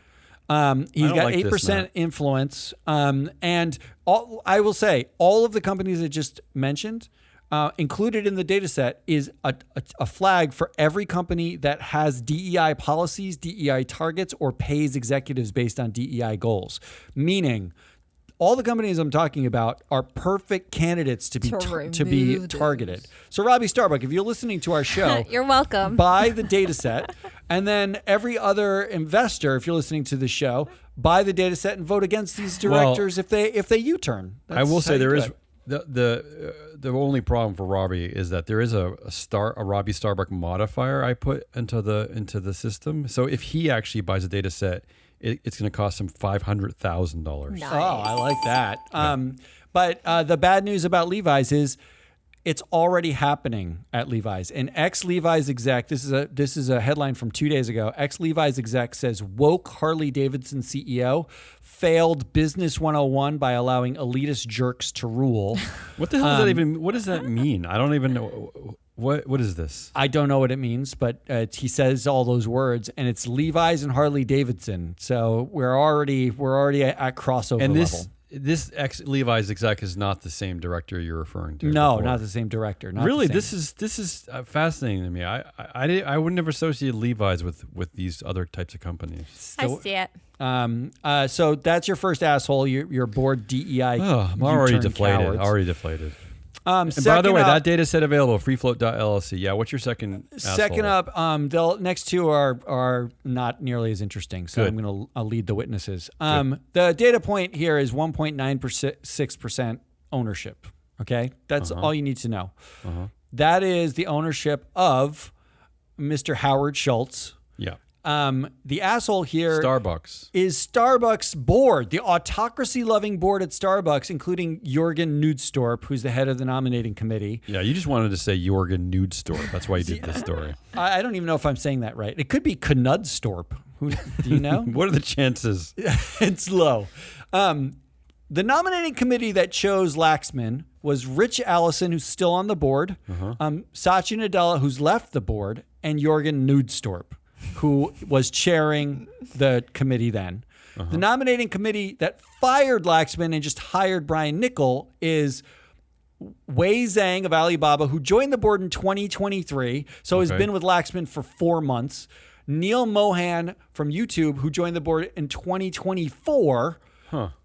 He's don't got like this, 8% Matt. influence. And I will say, all of the companies I just mentioned, included in the data set is a flag for every company that has DEI policies, DEI targets, or pays executives based on DEI goals. Meaning, all the companies I'm talking about are perfect candidates to be remove targeted. So, Robbie Starbuck, if you're listening to our show, You're welcome. buy the data set. And then every other investor, if you're listening to the show, buy the data set and vote against these directors if they U-turn. I will That's how say you there do is it. the only problem for Robbie is that there is a Robbie Starbuck modifier I put into the system. So if he actually buys a data set, it's going to cost him $500,000. Nice. Oh, I like that. But the bad news about Levi's is it's already happening at Levi's. An ex-Levi's exec, this is a headline from 2 days ago. Ex-Levi's exec says woke Harley Davidson CEO failed Business 101 by allowing elitist jerks to rule. What the hell does that even? What does that mean? I don't even know. What is this? I don't know what it means, but he says all those words, and it's Levi's and Harley Davidson. So we're already at crossover And level. this ex Levi's exec is not the same director you're referring to. No, before. not the same director. Not Really, the same. this is fascinating to me. I would never associate Levi's with these other types of companies. I see it. So that's your first asshole. Your board DEI. Oh, I'm already U-turn deflated. cowards. Already deflated. And by Second the way, up- that data set available, freefloat.llc. Yeah, what's your second Second asshole? up, the next two are not nearly as interesting, so Good. I'm going to lead the witnesses. The data point here is 1.96% ownership. Okay, that's all you need to know. That is the ownership of Mr. Howard Schultz. Yeah. The asshole here Starbucks. is Starbucks board, the autocracy-loving board at Starbucks, including Jorgen Nudstorp, who's the head of the nominating committee. Yeah, you just wanted to say Jorgen Nudstorp. That's why you did this story. I don't even know if I'm saying that right. It could be Knudstorp. Who do you know? What are the chances? It's low. The nominating committee that chose Laxman was Rich Allison, who's still on the board, Satya Nadella, who's left the board, and Jorgen Nudstorp, who was chairing the committee then. The nominating committee that fired Laxman and just hired Brian Nickel is Wei Zhang of Alibaba, who joined the board in 2023, so has been with Laxman for 4 months. Neil Mohan from YouTube, who joined the board in 2024,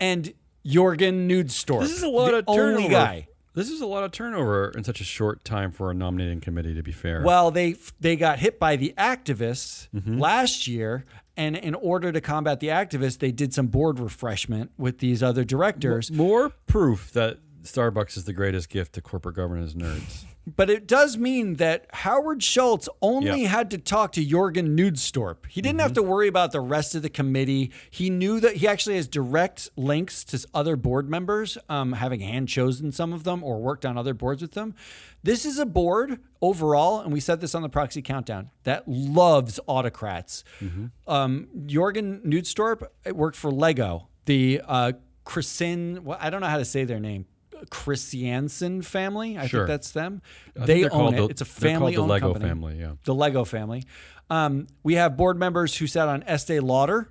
and Jorgen Nudstorp. This is a lot the of turnover. only guy. This is a lot of turnover in such a short time for a nominating committee, to be fair. Well, they got hit by the activists last year, and in order to combat the activists, they did some board refreshment with these other directors. More proof that Starbucks is the greatest gift to corporate governance nerds. But it does mean that Howard Schultz only had to talk to Jorgen Nudstorp. He didn't have to worry about the rest of the committee. He knew that he actually has direct links to other board members, having hand-chosen some of them or worked on other boards with them. This is a board overall, and we said this on the Proxy Countdown, that loves autocrats. Jorgen Nudstorp worked for Lego. The I don't know how to say their name. Christiansen family. I think that's them. They own it. It's a family-owned company. The Lego family, yeah. The Lego family. We have board members who sat on Estee Lauder,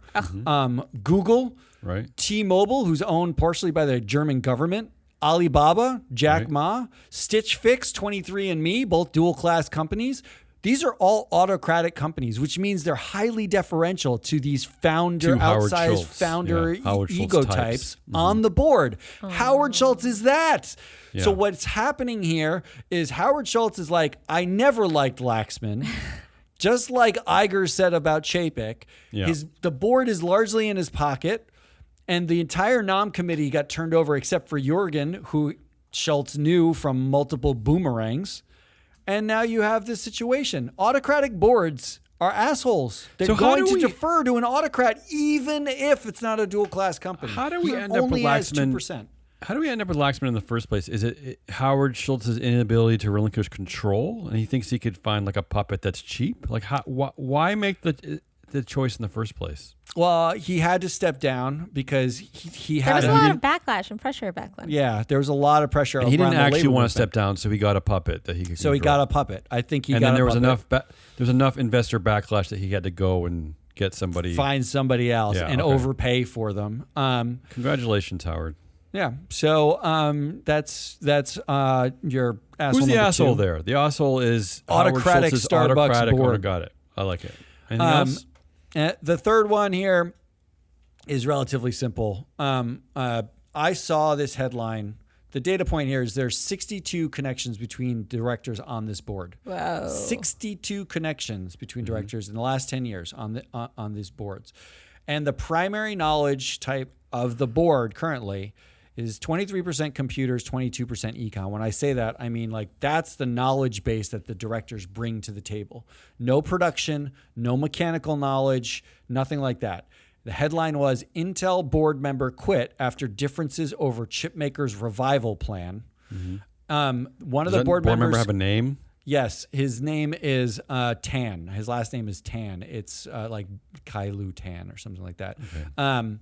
Google, right. T-Mobile, who's owned partially by the German government, Alibaba, Jack Ma, Stitch Fix, 23andMe, both dual-class companies. These are all autocratic companies, which means they're highly deferential to these outsized founder ego types on the board. Howard Schultz is that. Yeah. So what's happening here is Howard Schultz is like, I never liked Laxman. Just like Iger said about Chapek, the board is largely in his pocket, and the entire NOM committee got turned over except for Jorgen, who Schultz knew from multiple boomerangs. And now you have this situation. Autocratic boards are assholes. They're going to defer to an autocrat even if it's not a dual-class company. How do we end up with Laxman? How do we end up with Laxman in the first place? Is it Howard Schultz's inability to relinquish control, and he thinks he could find like a puppet that's cheap? Like, why make the choice in the first place? Well, he had to step down because he had. There was a lot of backlash and pressure back then. Yeah, there was a lot of pressure. And he didn't actually want to step down, so he got a puppet that he could. So he got a puppet. I think he. And then there was enough. There was enough investor backlash that he had to go and get somebody, find somebody else, and overpay for them. Congratulations, Howard. Yeah. So that's your asshole. Who's the asshole 2. there? The asshole is autocratic Starbucks board. Got it. I like it. Anything else? The third one here is relatively simple. I saw this headline. The data point here is there's 62 connections between directors on this board. Wow. 62 connections between directors in the last 10 years on these boards. And the primary knowledge type of the board currently is 23% computers, 22% econ. When I say that, I mean like that's the knowledge base that the directors bring to the table. No production, no mechanical knowledge, nothing like that. The headline was Intel board member quit after differences over chipmaker's revival plan. One of the board members have a name? Yes, his name is Tan. His last name is Tan. It's like Kailu Tan or something like that. Okay.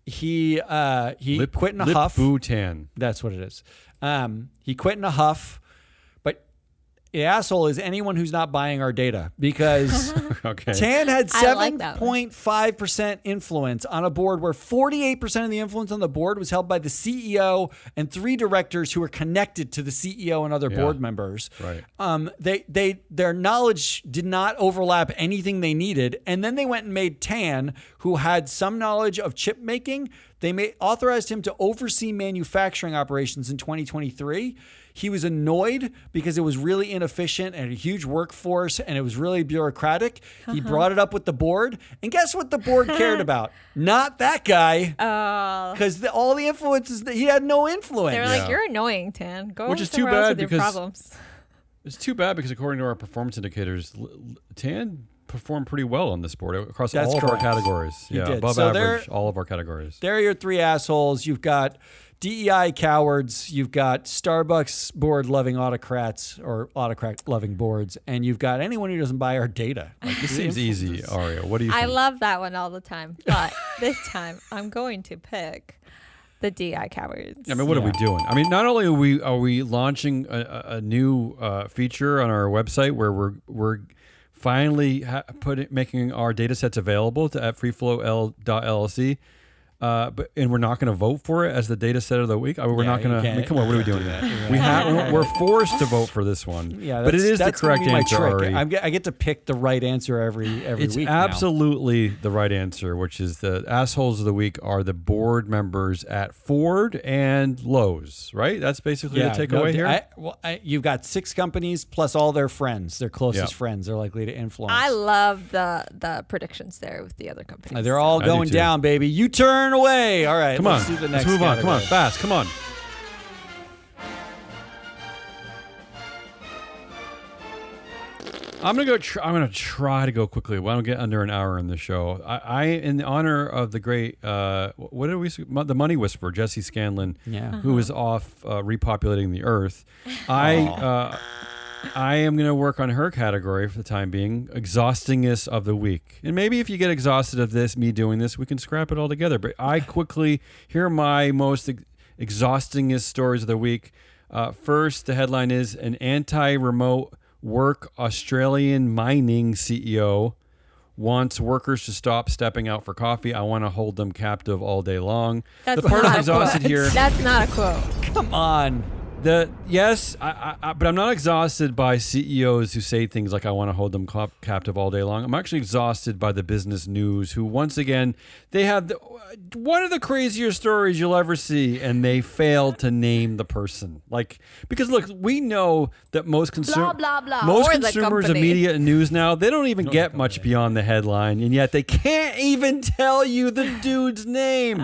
He quit in a huff. Tan. That's what it is. He quit in a huff. But the asshole is anyone who's not buying our data because Tan had 7.5% influence on a board where 48% of the influence on the board was held by the CEO and 3 directors who were connected to the CEO and other board members. Right. Their knowledge did not overlap anything they needed. And then they went and made Tan, who had some knowledge of chip making. They authorized him to oversee manufacturing operations in 2023. He was annoyed because it was really inefficient and a huge workforce and it was really bureaucratic. He brought it up with the board. And guess what the board cared about? Not that guy. Because all the influences, he had no influence. They were like, you're annoying, Tan. Go Which is too bad with your problems. It's too bad because according to our performance indicators, Tan performed pretty well on this board across all of our categories. Above average, all of our categories. There are your 3 assholes. You've got DEI cowards, you've got Starbucks board-loving autocrats or autocrat-loving boards, and you've got anyone who doesn't buy our data. Like, this seems easy, Aria. What do you think? I love that one all the time, but this time I'm going to pick the DEI cowards. I mean, what are we doing? I mean, not only are we launching a new feature on our website where we're finally making our data sets available at freeflow.llc, and we're not going to vote for it as the data set of the week. I mean, we're not going to. I mean, come on, what are we doing here? We're forced to vote for this one. Yeah, but it is the correct answer. Ari. I get to pick the right answer every week. It's absolutely the right answer, which is the assholes of the week are the board members at Ford and Lowe's. Right? That's basically the takeaway here. You've got 6 companies plus all their friends, their closest friends. They're likely to influence. I love the predictions there with the other companies. They're all going down, baby. You turn away. All right. Come on. Let's move on. Come on. Fast. Come on. I'm gonna go. I'm gonna try to go quickly. We don't get under an hour in the show. I in honor of the great, what did we? The Money Whisperer, Jesse Scanlon, who is off repopulating the Earth. I am going to work on her category for the time being, exhaustingness of the week. And maybe if you get exhausted of this, me doing this, we can scrap it all together. But I quickly, here are my most exhaustingest stories of the week. First, the headline is an anti-remote work Australian mining CEO wants workers to stop stepping out for coffee. I want to hold them captive all day long. That's the part not I'm exhausted here. That's not a quote. Come on. But I'm not exhausted by CEOs who say things like I want to hold them captive all day long. I'm actually exhausted by the business news who, once again, they have one of the crazier stories you'll ever see, and they fail to name the person. Because look, we know that most Blah, blah, blah. most Or the consumers of company. media and news now, they don't even get much beyond the headline, and yet they can't even tell you the dude's name.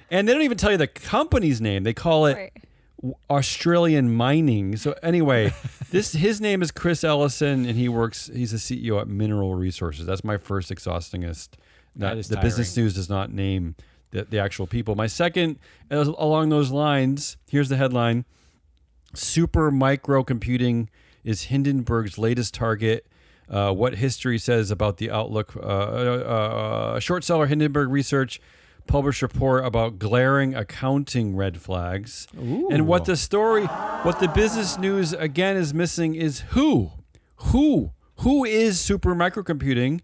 And they don't even tell you the company's name. They call it Right. Australian mining. So anyway, his name is Chris Ellison, and he's a CEO at Mineral Resources. That's my first exhaustingest. That is the business tiring. news does not name the actual people. My second, along those lines, here's the headline: Super microcomputing is Hindenburg's latest target. What history says about the outlook. Short seller Hindenburg Research published report about glaring accounting red flags. And what the business news again is missing is who is super microcomputing.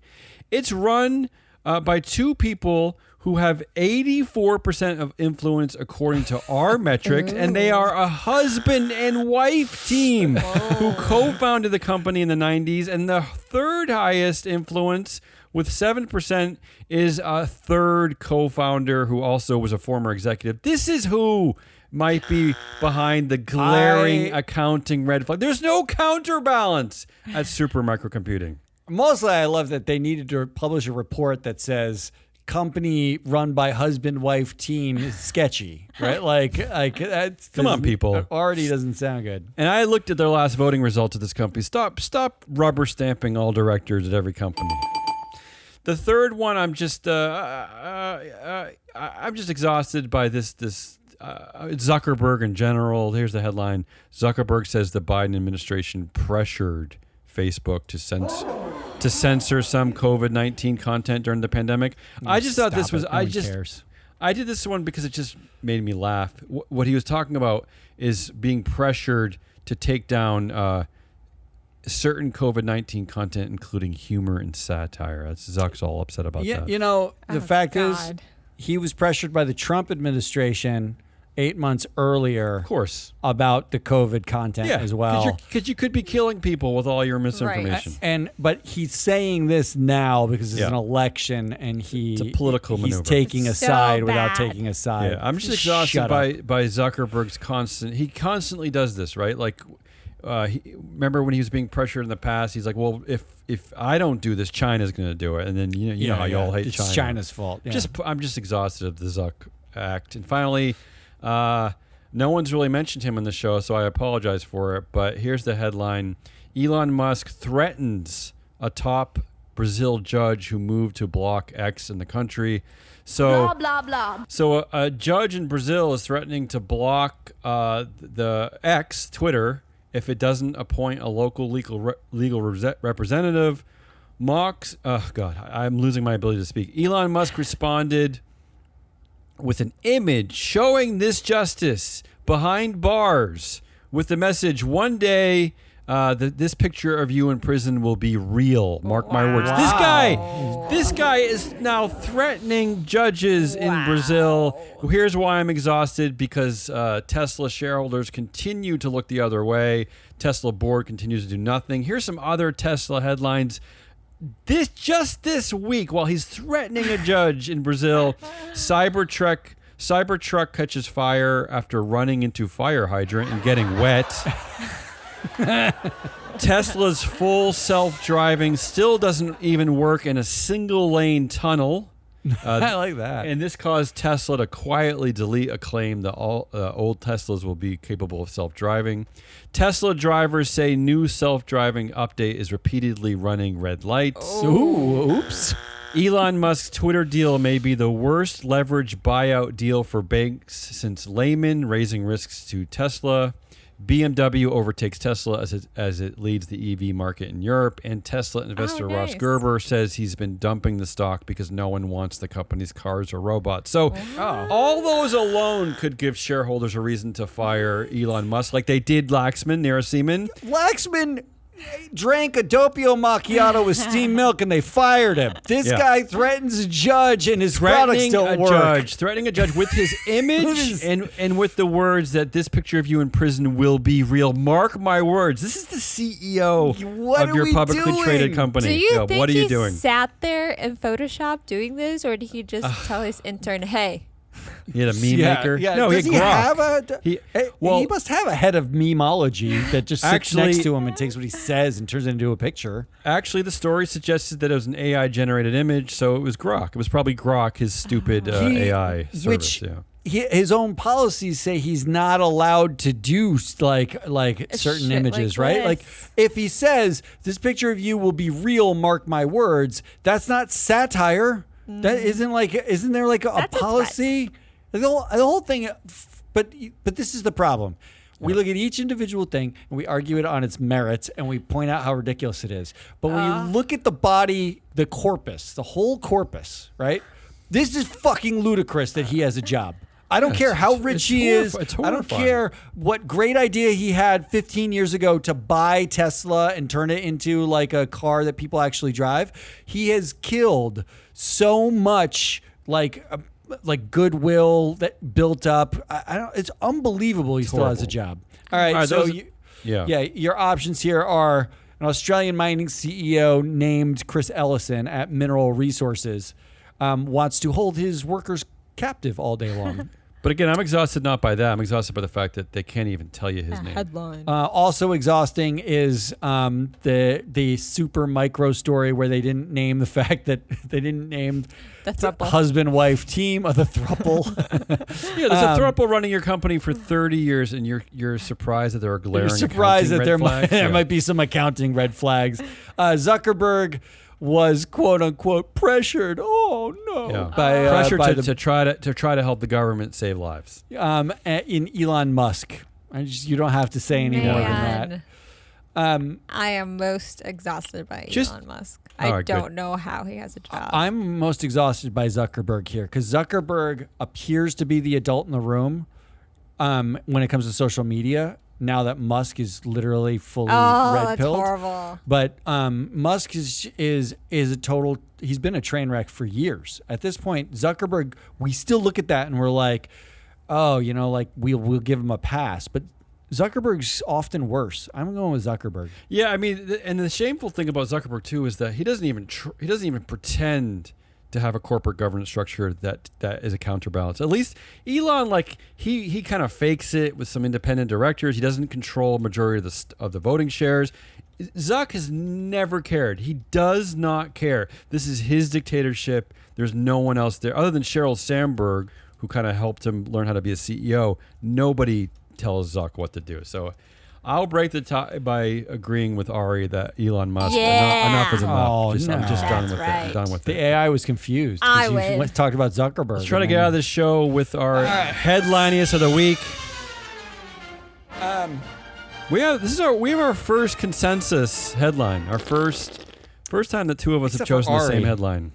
It's run by two people who have 84% of influence according to our metrics, and they are a husband and wife team who co-founded the company in the 90s, and the third highest influence with 7% is a third co-founder who also was a former executive. This is who might be behind the glaring accounting red flag. There's no counterbalance at super microcomputing. Mostly, I love that they needed to publish a report that says company run by husband-wife team is sketchy, right? That's, Come on, people. It already doesn't sound good. And I looked at their last voting results of this company. Stop rubber stamping all directors at every company. The third one, I'm just exhausted by this Zuckerberg in general. Here's the headline: Zuckerberg says the Biden administration pressured Facebook to censor some COVID-19 content during the pandemic. I just thought this was. No one cares. I did this one because it just made me laugh. What he was talking about is being pressured to take down certain COVID-19 content, including humor and satire. Zuck's all upset about that. You know, the fact is, God. he was pressured by the Trump administration 8 months earlier, Of course. about the COVID content as well. Because you could be killing people with all your misinformation. But he's saying this now because it's Yeah. an election, and it's a political he's maneuver. taking a So side without bad. taking a side. Yeah, I'm just Shut exhausted up. by Zuckerberg's he constantly does this, right? Remember when he was being pressured in the past, he's like, well, if I don't do this, China's going to do it. And then, you know how you all hate it's China. China's fault. Yeah. I'm just exhausted of the Zuck act. And finally, no one's really mentioned him on the show, so I apologize for it. But here's the headline: Elon Musk threatens a top Brazil judge who moved to block X in the country. So, Blah, blah, blah. So a judge in Brazil is threatening to block the X, Twitter, if it doesn't appoint a local legal representative. I'm losing my ability to speak. Elon Musk responded with an image showing this justice behind bars with the message, one day this picture of you in prison will be real. Mark my words. Wow. This guy is now threatening judges in Brazil. Here's why I'm exhausted: because Tesla shareholders continue to look the other way. Tesla board continues to do nothing. Here's some other Tesla headlines. This week, while he's threatening a judge in Brazil, Cybertruck catches fire after running into fire hydrant and getting wet. Tesla's full self-driving still doesn't even work in a single lane tunnel. I like that. And this caused Tesla to quietly delete a claim that all old Teslas will be capable of self-driving. Tesla drivers say new self-driving update is repeatedly running red lights. Ooh, oops. Elon Musk's Twitter deal may be the worst leverage buyout deal for banks since Lehman, raising risks to Tesla. BMW overtakes Tesla as it leads the EV market in Europe, and Tesla investor Ross nice. Gerber says he's been dumping the stock because no one wants the company's cars or robots. So all those alone could give shareholders a reason to fire Elon Musk, like they did Laxman, Narasimhan. Laxman drank a doppio macchiato with steamed milk and they fired him. This guy threatens a judge and his products don't work. Threatening a judge with his image and with the words that this picture of you in prison will be real. Mark my words. This is the CEO of your publicly traded company. Do you think what are he you doing? sat there in Photoshop doing this, or did he just tell his intern, "Hey"? He had a meme maker. Yeah. No, Does he he had Grok. have He he must have a head of memeology that just sits Actually- next to him and takes what he says and turns it into a picture. Actually, the story suggested that it was an AI-generated image, so it was Grok. It was probably Grok, his stupid AI service. His own policies say he's not allowed to do like certain Shit images, like right? this. Like if he says this picture of you will be real, mark my words, that's not satire. That isn't there like a That's a policy? The whole thing, but this is the problem. We look at each individual thing and we argue it on its merits and we point out how ridiculous it is. But when you look at the body, the corpus, the whole corpus, right? This is fucking ludicrous that he has a job. I don't care how rich he is. It's I don't horrifying. care what great idea he had 15 years ago to buy Tesla and turn it into like a car that people actually drive. He has killed so much like goodwill that built up. I don't. It's unbelievable. He still has a job. All right. So your options here are an Australian mining CEO named Chris Ellison at Mineral Resources wants to hold his workers captive all day long. But again, I'm exhausted not by that. I'm exhausted by the fact that they can't even tell you his name. Headline. Also exhausting is the super micro story where they didn't name the fact that they didn't name The throuple. husband-wife team of the throuple. Yeah, there's a throuple running your company for 30 years, and you're surprised that there are glaring You're surprised that accounting red flags? might be some accounting red flags. Zuckerberg was quote unquote pressured. Oh no! Pressure by to try to help the government save lives. in Elon Musk. You don't have to say any more than that. I am most exhausted by Just- Elon Musk. All I right, don't good. know how he has a job. I'm most exhausted by Zuckerberg here because Zuckerberg appears to be the adult in the room when it comes to social media. Now that Musk is literally fully red that's pilled, horrible. but Musk is a total. He's been a train wreck for years. At this point, Zuckerberg, we still look at that and we're like, oh, like we'll give him a pass, but Zuckerberg's often worse. I'm going with Zuckerberg. Yeah, I mean, and the shameful thing about Zuckerberg too is that he doesn't even pretend to have a corporate governance structure that is a counterbalance. At least Elon, like he kind of fakes it with some independent directors. He doesn't control majority of the voting shares. Zuck has never cared. He does not care. This is his dictatorship. There's no one else there other than Sheryl Sandberg, who kind of helped him learn how to be a CEO. Nobody tells Zuck what to do. So I'll break the tie by agreeing with Ari that Elon Musk, enough is enough. Oh, I'm just no. done That's with it. right. I'm done with The it. AI was confused. I 'cause you win. talked about Zuckerberg. Let's try to get out of this show with our headliniest of the week. We have our first consensus headline. Our first time that two of us have Except for chosen the same Ari. headline.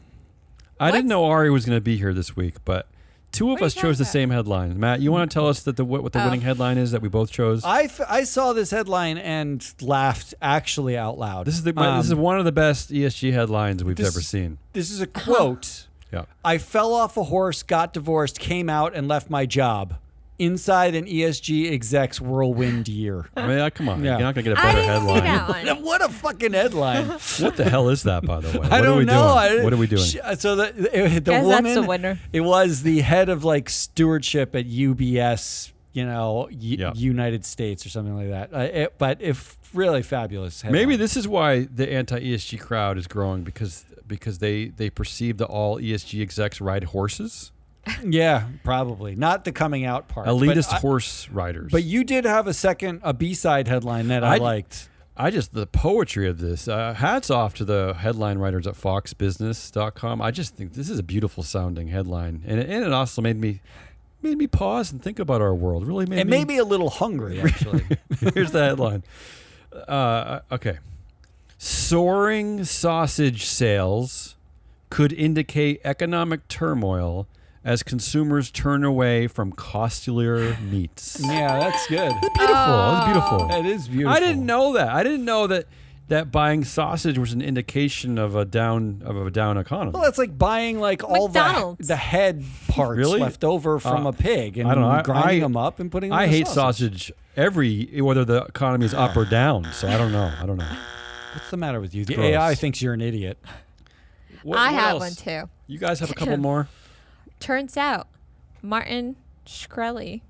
I didn't know Ari was going to be here this week, but two of What are us you chose the talking same headline. Matt, you want to tell us that what the winning headline is that we both chose? I saw this headline and laughed actually out loud. This is one of the best ESG headlines we've ever seen. This is a quote. Yeah. I fell off a horse, got divorced, came out, and left my job. Inside an ESG exec's whirlwind year. I mean, come on. Yeah. You're not going to get a I better didn't see headline. that one. What a fucking headline. What the hell is that, by the way? I What are don't we know. doing? What are we doing? So the Guess that's woman, the winner. it was the head of like stewardship at UBS, United States or something like that. But if really fabulous headline. Maybe this is why the anti-ESG crowd is growing because they perceive that all ESG execs ride horses. Yeah, probably. Not the coming out part. Elitist horse riders. But you did have a B-side headline that I liked. The poetry of this. Hats off to the headline writers at foxbusiness.com. I just think this is a beautiful sounding headline. And it also made me pause and think about our world. Really made me a little hungry, actually. Here's the headline. Okay. Soaring sausage sales could indicate economic turmoil as consumers turn away from costlier meats. Yeah, that's good. It's beautiful. It's beautiful. It is beautiful. I didn't know that. I didn't know that buying sausage was an indication of a down economy. Well, that's like buying like all the head parts left over from a pig and grinding them up and putting them in I hate sausage whether the economy is up or down. So I don't know. What's the matter with you? The gross. AI thinks you're an idiot. I have one too. You guys have a couple more? Turns out Martin Shkreli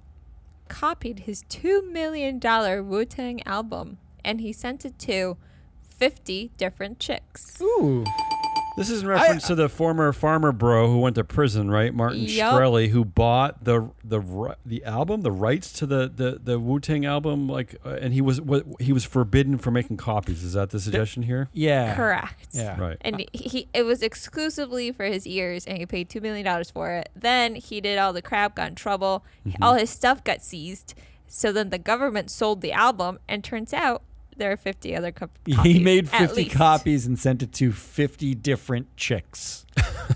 copied his $2 million Wu-Tang album and he sent it to 50 different chicks. Ooh. This is in reference to the former farmer bro who went to prison, right? Martin Shkreli, who bought the album, the rights to the Wu-Tang album, and he was forbidden from making copies. Is that the suggestion here? Yeah. Correct. Yeah. Right. And it was exclusively for his ears, and he paid $2 million for it. Then he did all the crap, got in trouble. All his stuff got seized. So then the government sold the album, and turns out there are 50 other copies. He made 50 copies and sent it to 50 different chicks.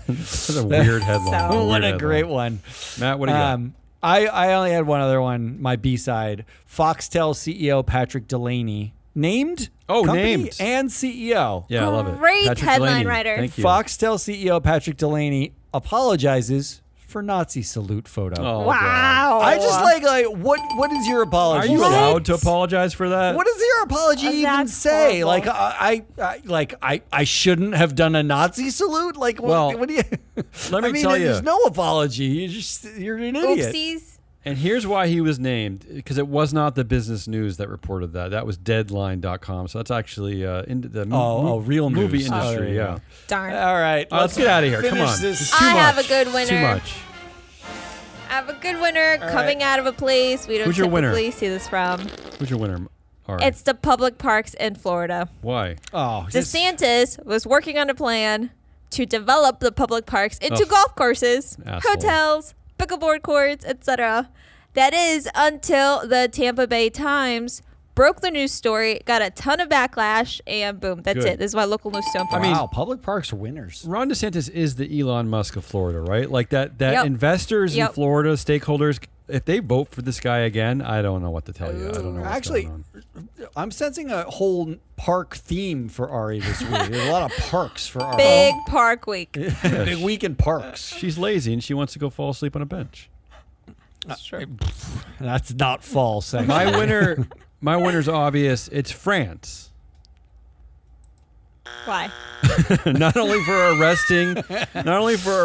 That's a weird headline. What a great one. Matt, what do you got? I only had one other one, my B-side. Foxtel CEO Patrick Delaney named company and CEO. Yeah, I love it. Great Patrick headline Delaney. writer. Thank you. Foxtel CEO Patrick Delaney apologizes for Nazi salute photo. Oh, Wow. I just like what is your apology? Are you What? allowed to apologize for that? What does your apology even That's say? horrible. Like I shouldn't have done a Nazi salute. Like what do you? Let me tell you. There's no apology. You're an idiot. Oopsies. And here's why he was named, because it was not the Business News that reported that. That was Deadline.com. So that's actually in the real movie news. industry. Yeah. Darn. All right, Let's get out of here. Come finish on. this. It's too I much. have a good winner. Too much. I have a good winner coming out of a place we don't Who's your winner? typically see this from. Who's your winner? All right. It's the public parks in Florida. Why? Oh, DeSantis was working on a plan to develop the public parks into golf courses, Asshole. hotels, pickleball courts, etc. That is until the Tampa Bay Times broke the news story, got a ton of backlash, and boom, that's Good. it. This is why local news so important. wow, public parks are winners. Ron DeSantis is the Elon Musk of Florida, right? Like that Yep. investors in Yep. Florida, stakeholders, if they vote for this guy again, I don't know what to tell you. I don't know what's Actually, going on. I'm sensing a whole park theme for Ari this week. There's a lot of parks for Ari. Big park week. Big week in parks. She's lazy and she wants to go fall asleep on a bench. That's not false. My winner's obvious. It's France. Why? not only for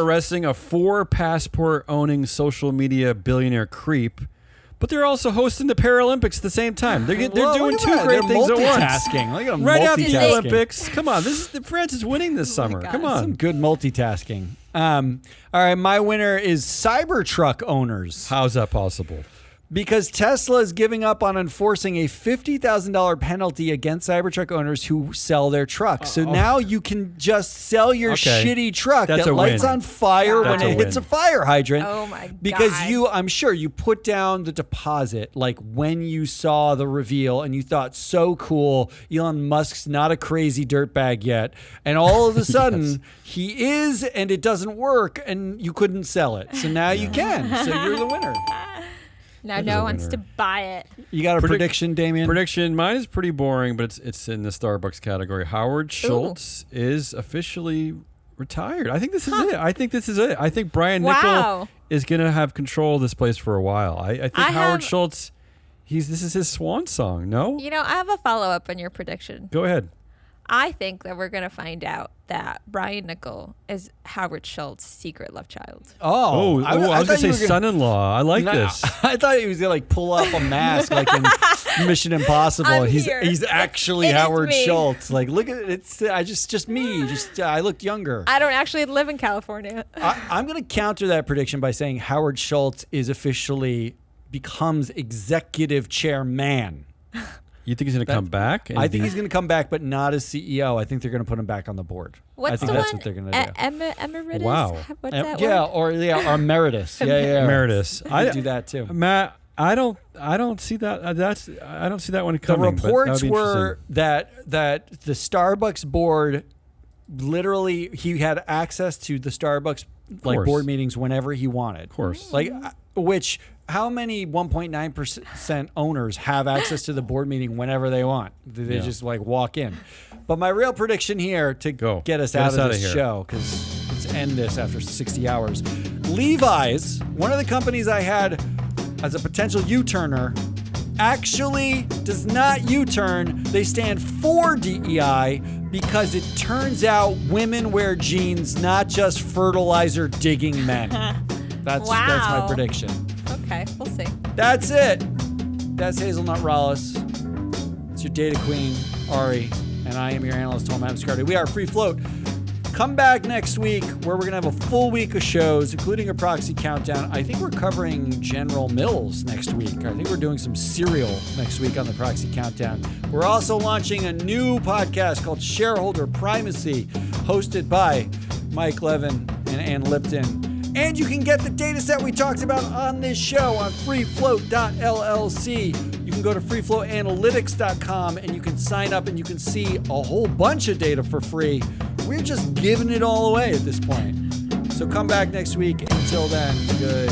arresting a 4 passport owning social media billionaire creep, but they're also hosting the Paralympics at the same time. They're doing two great things at once. Multitasking. Look at them Right after the multitasking. Olympics. Come on, France is winning this summer. God. Come Some on. good multitasking. All right, my winner is Cybertruck owners. How's that possible? Because Tesla is giving up on enforcing a $50,000 penalty against Cybertruck owners who sell their trucks. So now you can just sell your Okay. shitty truck That's that a lights win. on fire That's when a it hits a win. fire hydrant. Oh my God. Because I'm sure you put down the deposit like when you saw the reveal and you thought, so cool, Elon Musk's not a crazy dirtbag yet. And all of a sudden he is, and it doesn't work, and you couldn't sell it. So now you can. So you're the winner. Now That is no a one wants to winner. buy it. You got a prediction, Damien? Prediction. Mine is pretty boring, but it's in the Starbucks category. Howard Schultz is officially retired. I think this is it. I think Brian Nickel Wow. is going to have control of this place for a while. I think I Howard have- Schultz, this is his swan song. No? You know, I have a follow up on your prediction. Go ahead. I think that we're going to find out that Brian Nickel is Howard Schultz's secret love child. Oh, I was going to say son-in-law. I like this. I thought he was going to like pull off a mask like in Mission Impossible. I'm He's here. actually It is Howard me. Schultz. Like, look at it. It's just me. I looked younger. I don't actually live in California. I'm going to counter that prediction by saying Howard Schultz is officially becomes executive chairman. You think he's going to come back? I think he's going to come back, but not as CEO. I think they're going to put him back on the board. What's I think the that's one? what they're going to do. Emeritus? Wow. What's that Yeah, word? or emeritus. Yeah. Emeritus. I do that too. Matt, I don't see that. I don't see that one The coming. but that would reports be were that the Starbucks board, literally, he had access to the Starbucks course. board meetings whenever he wanted. Of course. Like, which how many 1.9% owners have access to the board meeting whenever they want? They just like walk in. But my real prediction here to get us out of this show, because let's end this after 60 hours. Levi's, one of the companies I had as a potential U-turner, actually does not U-turn. They stand for DEI because it turns out women wear jeans, not just fertilizer digging men. That's my prediction. Okay, we'll see. That's it. That's Hazelnut Rollis. It's your data queen, Ari, and I am your analyst, Tom Abscardi. We are Free Float. Come back next week where we're going to have a full week of shows, including a proxy countdown. I think we're covering General Mills next week. I think we're doing some cereal next week on the proxy countdown. We're also launching a new podcast called Shareholder Primacy, hosted by Mike Levin and Ann Lipton. And you can get the data set we talked about on this show on freefloat.llc. You can go to freefloatanalytics.com and you can sign up and you can see a whole bunch of data for free. We're just giving it all away at this point. So come back next week. Until then, good